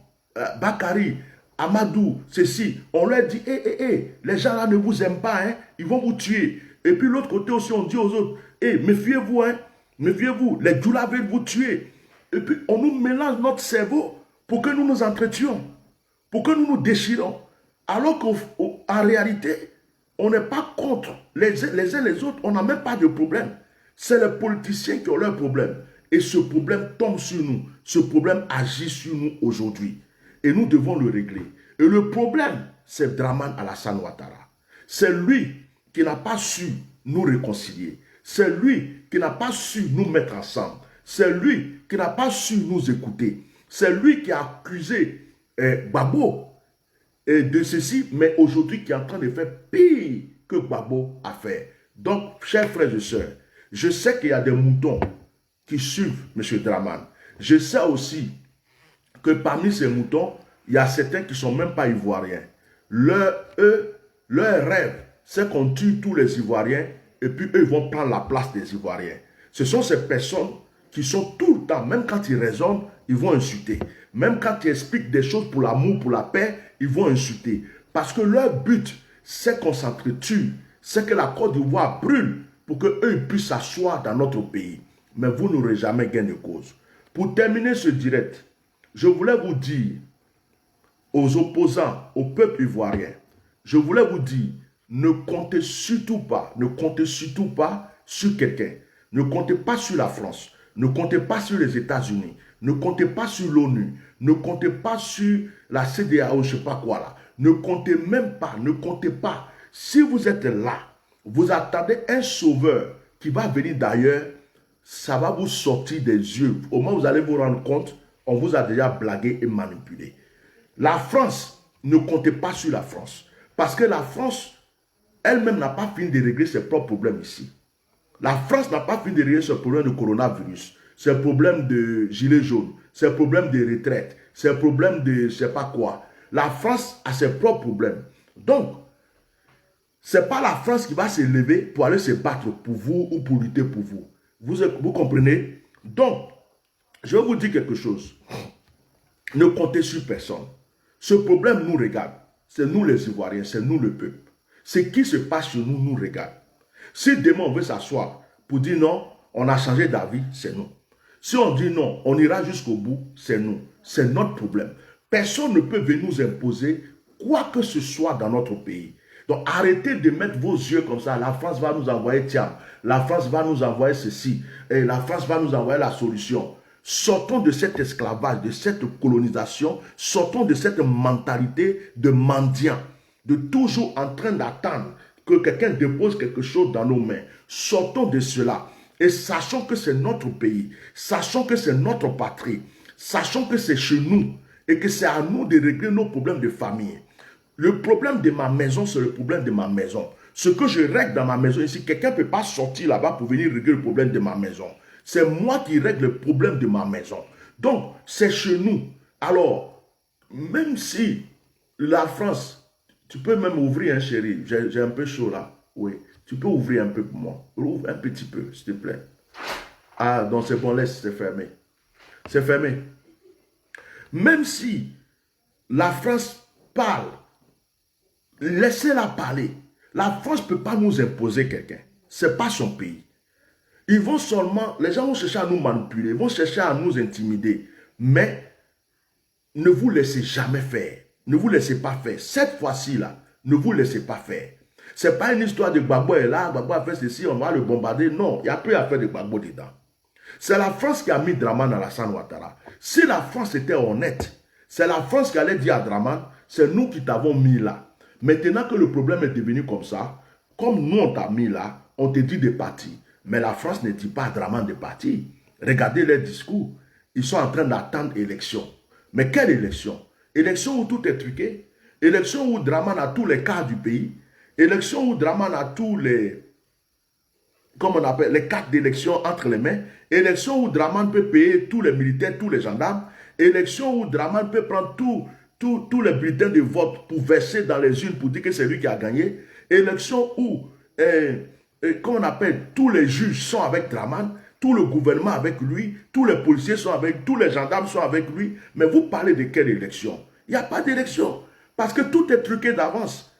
Bakari, Amadou, ceci. On leur dit, les gens là ne vous aiment pas, hein, ils vont vous tuer. Et puis l'autre côté aussi, on dit aux autres, méfiez-vous, hein, méfiez-vous, les Djoula veulent vous tuer. Et puis on nous mélange notre cerveau pour que nous nous entretuions, pour que nous nous déchirons. Alors qu'en réalité, on n'est pas contre les uns les autres, on n'a même pas de problème. C'est les politiciens qui ont leurs problèmes. Et ce problème tombe sur nous. Ce problème agit sur nous aujourd'hui. Et nous devons le régler. Et le problème, c'est Dramane Alassane Ouattara. C'est lui qui n'a pas su nous réconcilier. C'est lui qui n'a pas su nous mettre ensemble. C'est lui qui n'a pas su nous écouter. C'est lui qui a accusé Gbagbo de ceci, mais aujourd'hui qui est en train de faire pire que Gbagbo a fait. Donc, chers frères et sœurs, je sais qu'il y a des moutons qui suivent M. Dramane. Je sais aussi que parmi ces moutons, il y a certains qui ne sont même pas ivoiriens. Leur rêve, c'est qu'on tue tous les Ivoiriens et puis eux vont prendre la place des Ivoiriens. Ce sont ces personnes qui sont tout le temps, même quand ils raisonnent, ils vont insulter. Même quand ils expliquent des choses pour l'amour, pour la paix, ils vont insulter. Parce que leur but, c'est qu'on s'entretue, c'est que la Côte d'Ivoire brûle pour qu'eux puissent s'asseoir dans notre pays. Mais vous n'aurez jamais gain de cause. Pour terminer ce direct, je voulais vous dire aux opposants, au peuple ivoirien, je voulais vous dire, ne comptez surtout pas sur quelqu'un. Ne comptez pas sur la France. Ne comptez pas sur les États-Unis. Ne comptez pas sur l'ONU. Ne comptez pas sur la CEDEAO, je ne sais pas quoi là. Ne comptez même pas, ne comptez pas. Si vous êtes là, vous attendez un sauveur qui va venir d'ailleurs, ça va vous sortir des yeux. Au moment où vous allez vous rendre compte, on vous a déjà blagué et manipulé. La France, ne comptez pas sur la France. Parce que la France, elle-même n'a pas fini de régler ses propres problèmes ici. La France n'a pas fini de régler ses problèmes de coronavirus, ses problèmes de gilets jaunes, ses problèmes de retraite, ses problèmes de je ne sais pas quoi. La France a ses propres problèmes. Donc, ce n'est pas la France qui va se lever pour aller se battre pour vous ou pour lutter pour vous. Vous comprenez? Donc, je vais vous dire quelque chose. Ne comptez sur personne. Ce problème nous regarde. C'est nous les Ivoiriens, c'est nous le peuple. Ce qui se passe chez nous nous regarde. Si demain on veut s'asseoir pour dire non, on a changé d'avis, c'est nous. Si on dit non, on ira jusqu'au bout, c'est nous. C'est notre problème. Personne ne peut venir nous imposer quoi que ce soit dans notre pays. Donc arrêtez de mettre vos yeux comme ça. La France va nous envoyer, tiens, la France va nous envoyer ceci, et la France va nous envoyer la solution. Sortons de cet esclavage, de cette colonisation, sortons de cette mentalité de mendiant, de toujours en train d'attendre que quelqu'un dépose quelque chose dans nos mains. Sortons de cela et sachons que c'est notre pays, sachons que c'est notre patrie, sachons que c'est chez nous et que c'est à nous de régler nos problèmes de famille. Le problème de ma maison, c'est le problème de ma maison. Ce que je règle dans ma maison ici, quelqu'un ne peut pas sortir là-bas pour venir régler le problème de ma maison. C'est moi qui règle le problème de ma maison. Donc, c'est chez nous. Alors, même si la France, tu peux même ouvrir, hein, chérie, j'ai un peu chaud là. Oui, tu peux ouvrir un peu pour moi. Ouvre un petit peu, s'il te plaît. Ah, donc c'est bon, laisse, c'est fermé. C'est fermé. Même si la France parle, laissez-la parler. La France ne peut pas nous imposer quelqu'un. Ce n'est pas son pays. Ils vont seulement, les gens vont chercher à nous manipuler, ils vont chercher à nous intimider. Mais ne vous laissez jamais faire. Ne vous laissez pas faire. Cette fois-ci là, ne vous laissez pas faire. Ce n'est pas une histoire de Gbagbo est là, Gbagbo a fait ceci, on va le bombarder. Non, il n'y a plus à faire de Gbagbo dedans. C'est la France qui a mis Dramane Alassane Ouattara. Si la France était honnête, c'est la France qui allait dire à Dramane, c'est nous qui t'avons mis là. Maintenant que le problème est devenu comme ça, comme nous on t'a mis là, on te dit de partir. Mais la France ne dit pas à Dramane de partir. Regardez les discours. Ils sont en train d'attendre élection. Mais quelle élection? Élection où tout est truqué. Élection où Dramane a tous les cas du pays. Élection où Dramane a tous les, comme on appelle, les cartes d'élection entre les mains. Élection où Dramane peut payer tous les militaires, tous les gendarmes. Élection où Dramane peut prendre tous les bulletins de vote pour verser dans les urnes pour dire que c'est lui qui a gagné. Élection où, comme on appelle, tous les juges sont avec Dramane, tout le gouvernement avec lui, tous les policiers sont avec, tous les gendarmes sont avec lui. Mais vous parlez de quelle élection? Il n'y a pas d'élection. Parce que tout est truqué d'avance.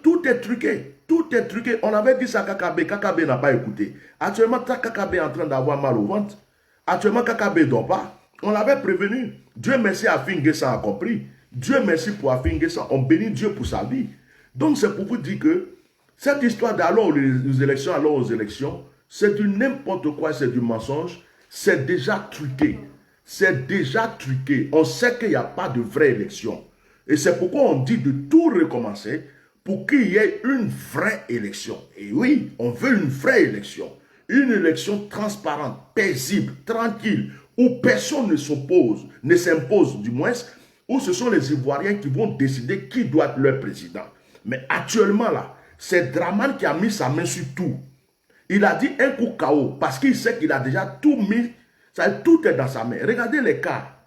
Tout est truqué. Tout est truqué. On avait dit ça à Kakabe. Kakabe n'a pas écouté. Actuellement, Kakabe est en train d'avoir mal au ventre. Actuellement, Kakabe ne dort pas. On l'avait prévenu. Dieu merci, Afin Guessan a compris. Dieu merci pour Afin Guessan. On bénit Dieu pour sa vie. Donc, c'est pour vous dire que cette histoire d'allons aux élections, allons aux élections, c'est du n'importe quoi, c'est du mensonge. C'est déjà truqué. C'est déjà truqué. On sait qu'il n'y a pas de vraie élection. Et c'est pourquoi on dit de tout recommencer pour qu'il y ait une vraie élection. Et oui, on veut une vraie élection. Une élection transparente, paisible, tranquille, où personne ne s'oppose, ne s'impose du moins, où ce sont les Ivoiriens qui vont décider qui doit être leur président. Mais actuellement là, c'est Dramane qui a mis sa main sur tout. Il a dit un coup KO parce qu'il sait qu'il a déjà tout mis, ça, tout est dans sa main. Regardez les cas.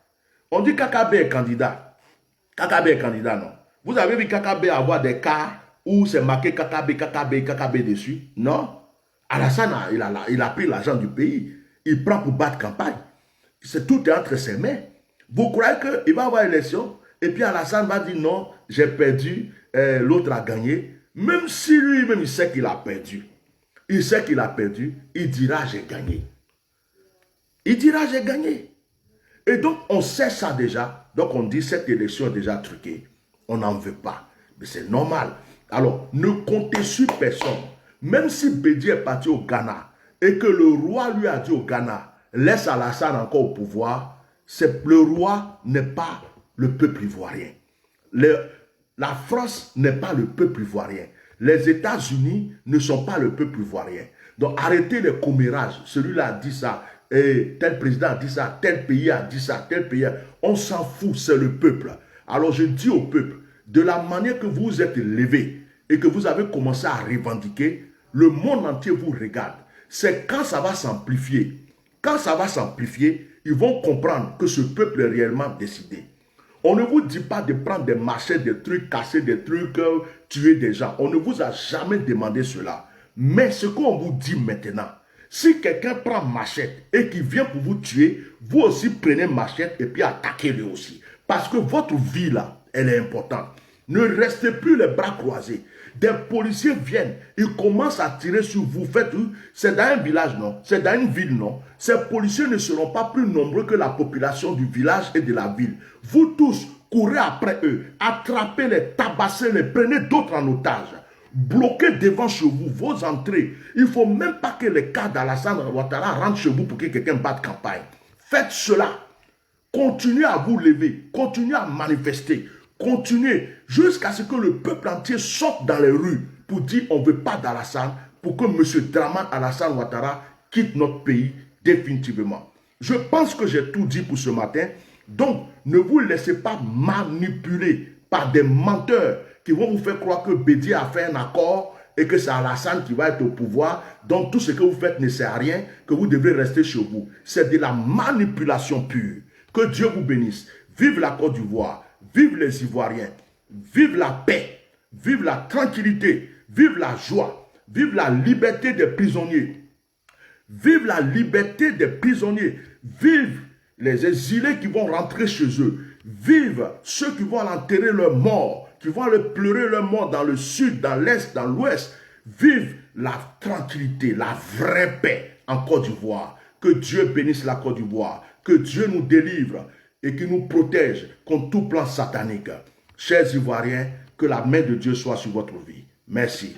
On dit Kakabe est candidat. Kakabe est candidat, non. Vous avez vu Kakabe avoir des cas où c'est marqué Kakabe, Kakabe, Kakabe dessus? Non. Alassane, il a pris l'argent du pays. Il prend pour battre campagne. Tout est entre ses mains. Vous croyez qu'il va y avoir élection et puis Alassane va dire non, j'ai perdu, l'autre a gagné. Même si lui-même il sait qu'il a perdu. Il sait qu'il a perdu, il dira j'ai gagné. Il dira j'ai gagné. Et donc on sait ça déjà. Donc on dit cette élection est déjà truquée. On n'en veut pas. Mais c'est normal. Alors ne comptez sur personne. Même si Bédi est parti au Ghana et que le roi lui a dit au Ghana, laisse Alassane encore au pouvoir, le roi n'est pas le peuple ivoirien. La France n'est pas le peuple ivoirien. Les États-Unis ne sont pas le peuple ivoirien. Donc arrêtez les commérages. Celui-là a dit ça, et tel président a dit ça, tel pays a dit ça, tel pays. On s'en fout, c'est le peuple. Alors je dis au peuple, de la manière que vous êtes levé et que vous avez commencé à revendiquer, le monde entier vous regarde. C'est quand ça va s'amplifier. Quand ça va s'amplifier, ils vont comprendre que ce peuple est réellement décidé. On ne vous dit pas de prendre des machettes, des trucs, casser des trucs, tuer des gens. On ne vous a jamais demandé cela. Mais ce qu'on vous dit maintenant, si quelqu'un prend machette et qui vient pour vous tuer, vous aussi prenez machette et puis attaquez-le aussi. Parce que votre vie là, elle est importante. Ne restez plus les bras croisés. Des policiers viennent, ils commencent à tirer sur vous. C'est dans un village, non? C'est dans une ville, non? Ces policiers ne seront pas plus nombreux que la population du village et de la ville. Vous tous, courez après eux, attrapez-les, tabassez-les, prenez d'autres en otage. Bloquez devant chez vous vos entrées. Il ne faut même pas que les cas d'Alassane Ouattara rentrent chez vous pour que quelqu'un batte campagne. Faites cela. Continuez à vous lever, continuez à manifester, continuez jusqu'à ce que le peuple entier sorte dans les rues pour dire on ne veut pas d'Alassane, pour que M. Draman Alassane Ouattara quitte notre pays définitivement. Je pense que j'ai tout dit pour ce matin. Donc, ne vous laissez pas manipuler par des menteurs qui vont vous faire croire que Bédié a fait un accord et que c'est Alassane qui va être au pouvoir. Donc, tout ce que vous faites ne sert à rien, que vous devez rester chez vous. C'est de la manipulation pure. Que Dieu vous bénisse. Vive la Côte d'Ivoire. Vive les Ivoiriens. Vive la paix. Vive la tranquillité. Vive la joie. Vive la liberté des prisonniers. Vive la liberté des prisonniers. Vive les exilés qui vont rentrer chez eux. Vive ceux qui vont enterrer leurs morts, qui vont aller pleurer leurs morts dans le sud, dans l'est, dans l'ouest. Vive la tranquillité, la vraie paix en Côte d'Ivoire. Que Dieu bénisse la Côte d'Ivoire. Que Dieu nous délivre et qu'il nous protège contre tout plan satanique. Chers Ivoiriens, que la main de Dieu soit sur votre vie. Merci.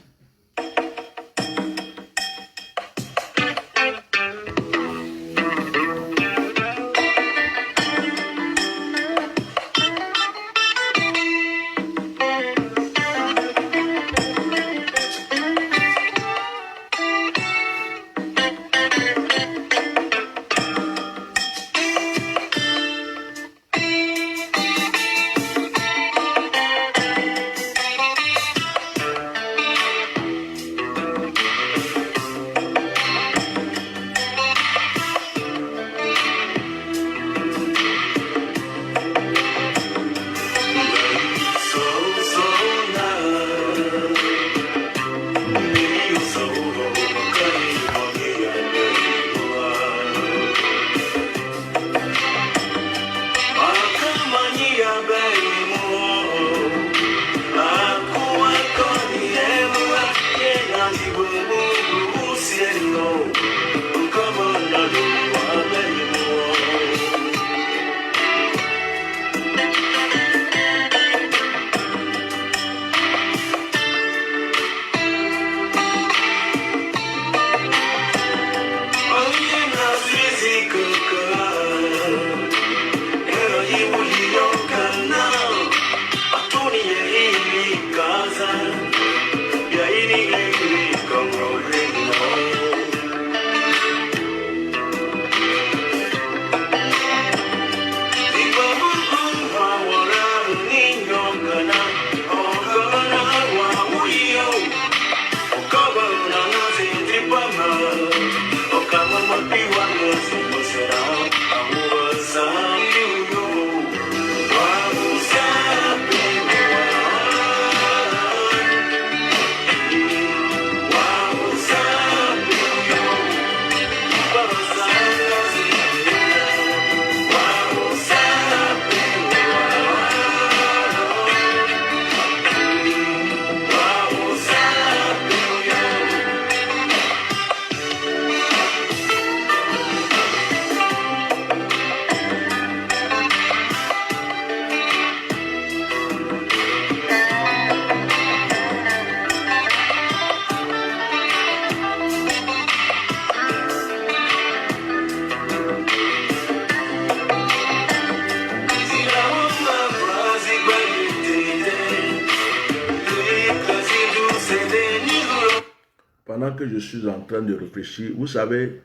Pendant que je suis en train de réfléchir, vous savez,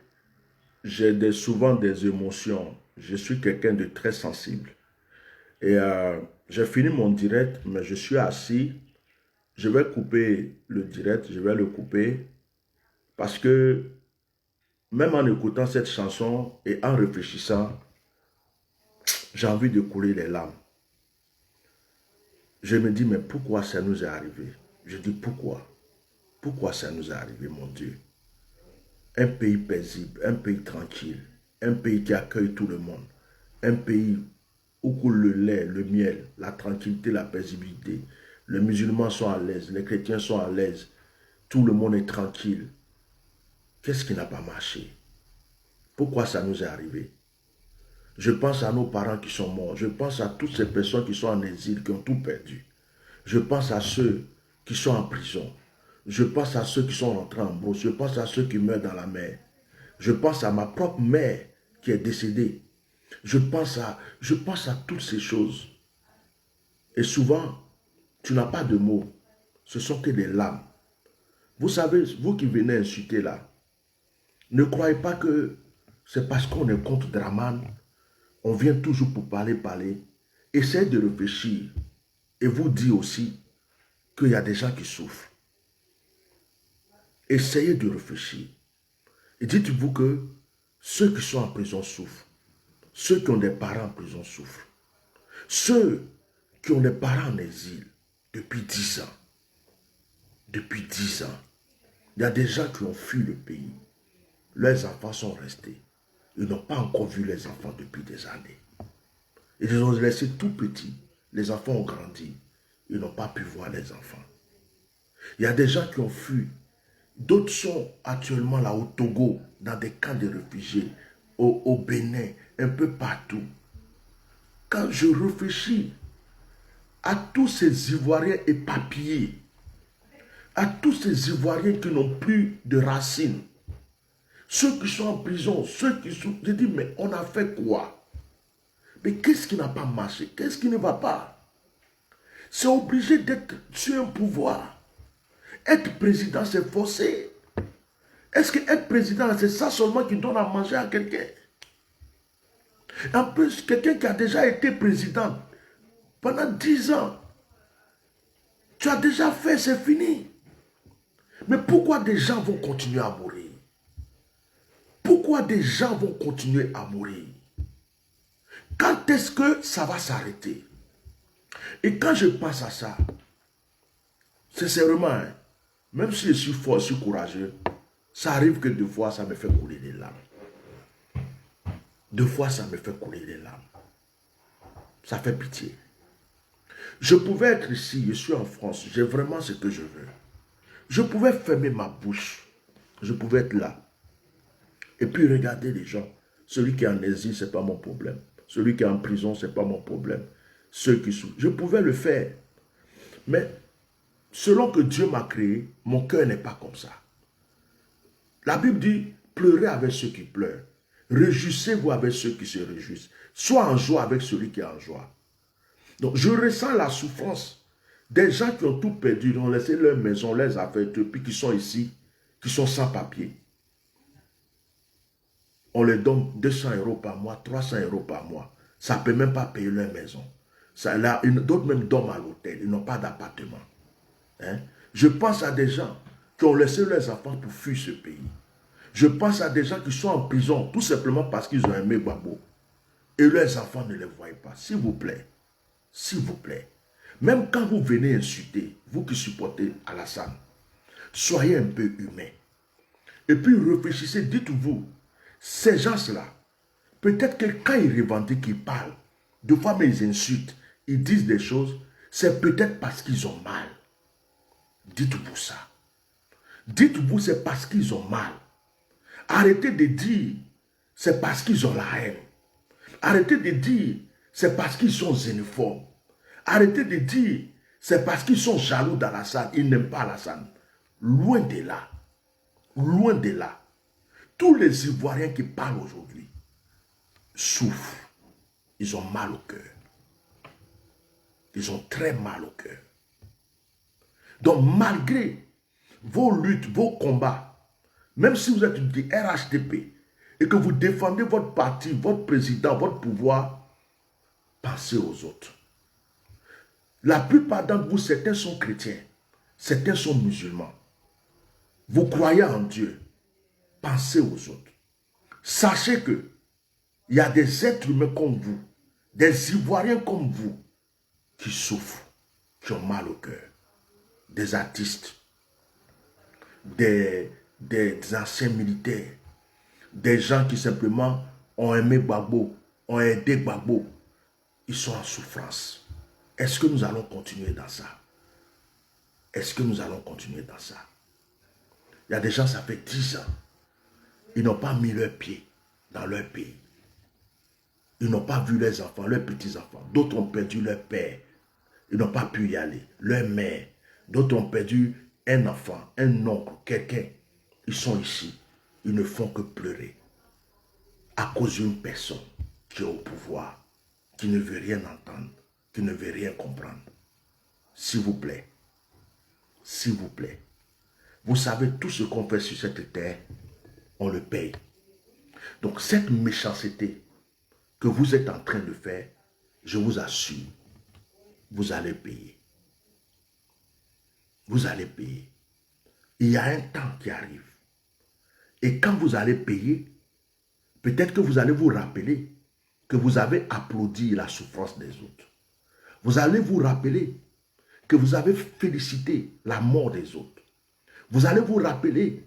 j'ai souvent des émotions. Je suis quelqu'un de très sensible. Et j'ai fini mon direct, mais je suis assis. Je vais couper le direct, je vais le couper. Parce que même en écoutant cette chanson et en réfléchissant, j'ai envie de couler les larmes. Je me dis, mais pourquoi ça nous est arrivé? Je dis, pourquoi? Pourquoi ça nous est arrivé, mon Dieu? Un pays paisible, un pays tranquille, un pays qui accueille tout le monde, un pays où coule le lait, le miel, la tranquillité, la paisibilité. Les musulmans sont à l'aise, les chrétiens sont à l'aise. Tout le monde est tranquille. Qu'est-ce qui n'a pas marché? Pourquoi ça nous est arrivé? Je pense à nos parents qui sont morts. Je pense à toutes ces personnes qui sont en exil, qui ont tout perdu. Je pense à ceux qui sont en prison. Je pense à ceux qui sont rentrés en bourse. Je pense à ceux qui meurent dans la mer. Je pense à ma propre mère qui est décédée. Je pense à toutes ces choses. Et souvent, tu n'as pas de mots. Ce sont que des larmes. Vous savez, vous qui venez insulter là, ne croyez pas que c'est parce qu'on est contre Draman. On vient toujours pour parler. Essayez de réfléchir et vous dire aussi qu'il y a des gens qui souffrent. Essayez de réfléchir. Et dites-vous que ceux qui sont en prison souffrent. Ceux qui ont des parents en prison souffrent. Ceux qui ont des parents en exil depuis 10 ans. Depuis 10 ans. Il y a des gens qui ont fui le pays. Leurs enfants sont restés. Ils n'ont pas encore vu les enfants depuis des années. Ils les ont laissés tout petits. Les enfants ont grandi. Ils n'ont pas pu voir les enfants. Il y a des gens qui ont fui. D'autres sont actuellement là au Togo, dans des camps de réfugiés, au Bénin, un peu partout. Quand je réfléchis à tous ces Ivoiriens éparpillés, à tous ces Ivoiriens qui n'ont plus de racines, ceux qui sont en prison, ceux qui sont... Je dis, mais on a fait quoi? Mais qu'est-ce qui n'a pas marché? Qu'est-ce qui ne va pas? C'est obligé d'être sur un pouvoir. Être président, c'est forcé. Est-ce que être président, c'est ça seulement qui donne à manger à quelqu'un? En plus, quelqu'un qui a déjà été président pendant 10 ans, tu as déjà fait, c'est fini. Mais pourquoi des gens vont continuer à mourir? Pourquoi des gens vont continuer à mourir? Quand est-ce que ça va s'arrêter? Et quand je pense à ça, sincèrement, hein, même si je suis fort, je suis courageux, ça arrive que 2 fois, ça me fait couler des larmes. 2 fois, ça me fait couler des larmes. Ça fait pitié. Je pouvais être ici, je suis en France, j'ai vraiment ce que je veux. Je pouvais fermer ma bouche. Je pouvais être là. Et puis regarder les gens. Celui qui est en exil, ce n'est pas mon problème. Celui qui est en prison, ce n'est pas mon problème. Ceux qui souffrent. Je pouvais le faire. Mais selon que Dieu m'a créé, mon cœur n'est pas comme ça. La Bible dit, pleurez avec ceux qui pleurent. Réjouissez-vous avec ceux qui se réjouissent. Sois en joie avec celui qui est en joie. Donc, je ressens la souffrance des gens qui ont tout perdu, qui ont laissé leur maison, leurs affaires, puis qui sont ici, qui sont sans papier. On leur donne 200 € par mois, 300 € par mois. Ça ne peut même pas payer leur maison. D'autres même dorment à l'hôtel, ils n'ont pas d'appartement. Hein? Je pense à des gens qui ont laissé leurs enfants pour fuir ce pays. Je pense à des gens qui sont en prison, tout simplement parce qu'ils ont aimé Gbagbo. Et leurs enfants ne les voient pas. S'il vous plaît. S'il vous plaît, même quand vous venez insulter, vous qui supportez Alassane, soyez un peu humain. Et puis réfléchissez, dites-vous, ces gens-là, peut-être que quand ils revendiquent, ils parlent, de fois mais ils insultent, ils disent des choses, c'est peut-être parce qu'ils ont mal. Dites-vous ça. Dites-vous, c'est parce qu'ils ont mal. Arrêtez de dire, c'est parce qu'ils ont la haine. Arrêtez de dire, c'est parce qu'ils sont xénophobes. Arrêtez de dire, c'est parce qu'ils sont jaloux d'Alassane. Ils n'aiment pas Alassane. Loin de là. Loin de là. Tous les Ivoiriens qui parlent aujourd'hui souffrent. Ils ont mal au cœur. Ils ont très mal au cœur. Donc malgré vos luttes, vos combats, même si vous êtes du RHDP et que vous défendez votre parti, votre président, votre pouvoir, pensez aux autres. La plupart d'entre vous, certains sont chrétiens, certains sont musulmans. Vous croyez en Dieu, pensez aux autres. Sachez que il y a des êtres humains comme vous, des Ivoiriens comme vous, qui souffrent, qui ont mal au cœur. Des artistes, des anciens militaires, des gens qui simplement ont aimé Gbagbo, ont aidé Gbagbo. Ils sont en souffrance. Est-ce que nous allons continuer dans ça? Est-ce que nous allons continuer dans ça? Il y a des gens, ça fait 10 ans. Ils n'ont pas mis leurs pieds dans leur pays. Ils n'ont pas vu leurs enfants, leurs petits-enfants. D'autres ont perdu leur père. Ils n'ont pas pu y aller. Leur mère. D'autres ont perdu un enfant, un oncle, quelqu'un. Ils sont ici. Ils ne font que pleurer. À cause d'une personne qui est au pouvoir, qui ne veut rien entendre, qui ne veut rien comprendre. S'il vous plaît. S'il vous plaît. Vous savez, tout ce qu'on fait sur cette terre, on le paye. Donc cette méchanceté que vous êtes en train de faire, je vous assure, vous allez payer. Vous allez payer. Il y a un temps qui arrive. Et quand vous allez payer, peut-être que vous allez vous rappeler que vous avez applaudi la souffrance des autres. Vous allez vous rappeler que vous avez félicité la mort des autres. Vous allez vous rappeler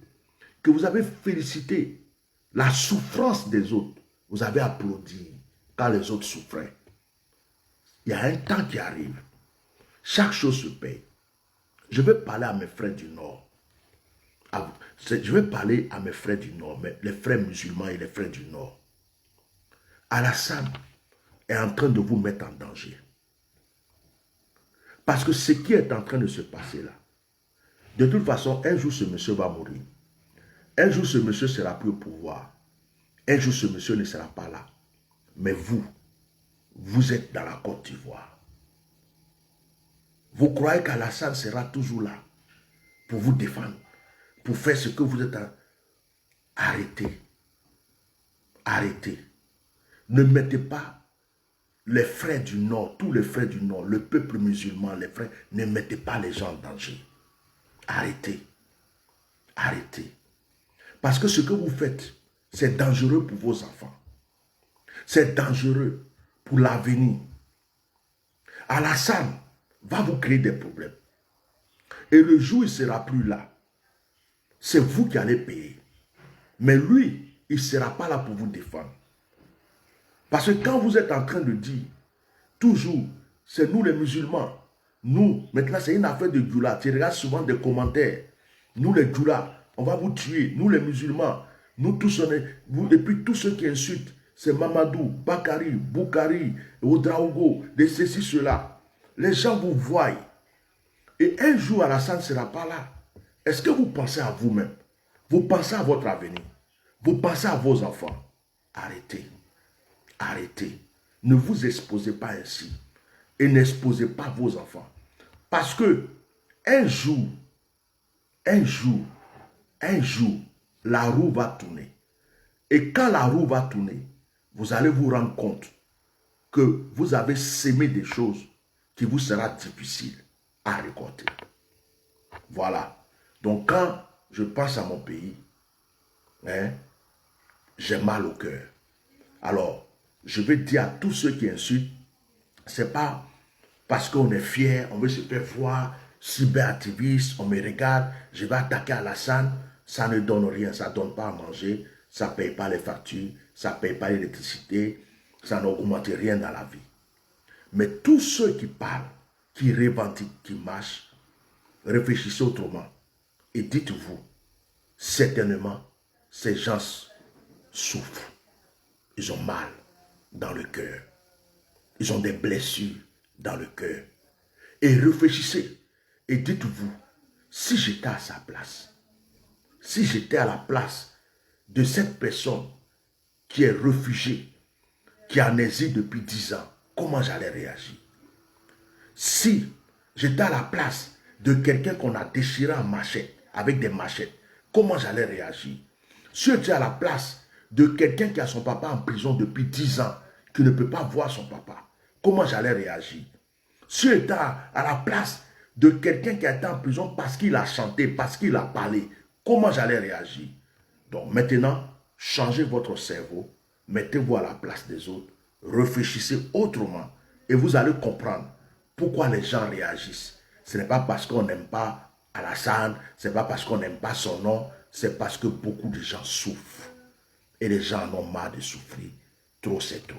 que vous avez félicité la souffrance des autres. Vous avez applaudi quand les autres souffraient. Il y a un temps qui arrive. Chaque chose se paye. Je vais parler à mes frères du Nord. Je vais parler à mes frères du Nord, mais les frères musulmans et les frères du Nord. Alassane est en train de vous mettre en danger. Parce que ce qui est en train de se passer là, de toute façon, un jour ce monsieur va mourir. Un jour ce monsieur sera plus au pouvoir. Un jour ce monsieur ne sera pas là. Mais vous, vous êtes dans la Côte d'Ivoire. Vous croyez qu'Alassane sera toujours là pour vous défendre, pour faire ce que vous êtes en... Arrêtez. Arrêtez. Ne mettez pas les frères du Nord, tous les frères du Nord, le peuple musulman, les frères, ne mettez pas les gens en danger. Arrêtez. Arrêtez. Parce que ce que vous faites, c'est dangereux pour vos enfants. C'est dangereux pour l'avenir. Alassane va vous créer des problèmes. Et le jour où il ne sera plus là, c'est vous qui allez payer. Mais lui, il ne sera pas là pour vous défendre. Parce que quand vous êtes en train de dire, toujours, c'est nous les musulmans, nous, maintenant c'est une affaire de Djoula, tu regardes souvent des commentaires, nous les Djoula, on va vous tuer, nous les musulmans, nous tous on est, et puis tous ceux qui insultent, c'est Mamadou, Bakari, Boukari, Oudraogo, de ceci, cela. Les gens vous voient. Et un jour, Alassane ne sera pas là. Est-ce que vous pensez à vous-même? Vous pensez à votre avenir? Vous pensez à vos enfants? Arrêtez. Arrêtez. Ne vous exposez pas ainsi. Et n'exposez pas vos enfants. Parce que un jour, la roue va tourner. Et quand la roue va tourner, vous allez vous rendre compte que vous avez sémé des choses qui vous sera difficile à récolter. Voilà. Donc quand je pense à mon pays, j'ai mal au cœur. Alors, je vais dire à tous ceux qui insultent, c'est pas parce qu'on est fier, on veut se faire voir, cyberactiviste, on me regarde, je vais attaquer Alassane, ça ne donne rien, ça ne donne pas à manger, ça ne paye pas les factures, ça ne paye pas l'électricité, ça n'augmente rien dans la vie. Mais tous ceux qui parlent, qui revendiquent, qui marchent, réfléchissez autrement. Et dites-vous, certainement, ces gens souffrent. Ils ont mal dans le cœur. Ils ont des blessures dans le cœur. Et réfléchissez. Et dites-vous, si j'étais à sa place, si j'étais à la place de cette personne qui est réfugiée, qui est en exil depuis 10 ans, comment j'allais réagir? Si j'étais à la place de quelqu'un qu'on a déchiré en machette, avec des machettes, comment j'allais réagir? Si j'étais à la place de quelqu'un qui a son papa en prison depuis 10 ans, qui ne peut pas voir son papa, comment j'allais réagir? Si j'étais à la place de quelqu'un qui a été en prison parce qu'il a chanté, parce qu'il a parlé, comment j'allais réagir? Donc maintenant, changez votre cerveau, mettez-vous à la place des autres, réfléchissez autrement et vous allez comprendre pourquoi les gens réagissent. Ce n'est pas parce qu'on n'aime pas Alassane, ce n'est pas parce qu'on n'aime pas son nom, c'est parce que beaucoup de gens souffrent. Et les gens en ont marre de souffrir. Trop, c'est trop.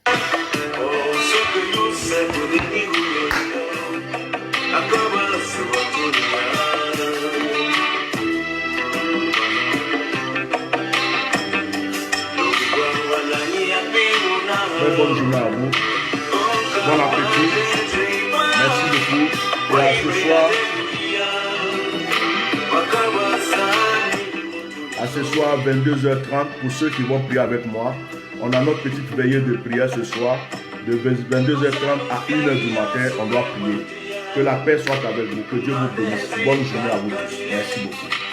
Oh, ce soir, 22h30, pour ceux qui vont prier avec moi. On a notre petite veillée de prière ce soir. De 22h30 à 1h du matin, on doit prier. Que la paix soit avec vous. Que Dieu vous bénisse. Bonne journée à vous tous. Merci beaucoup.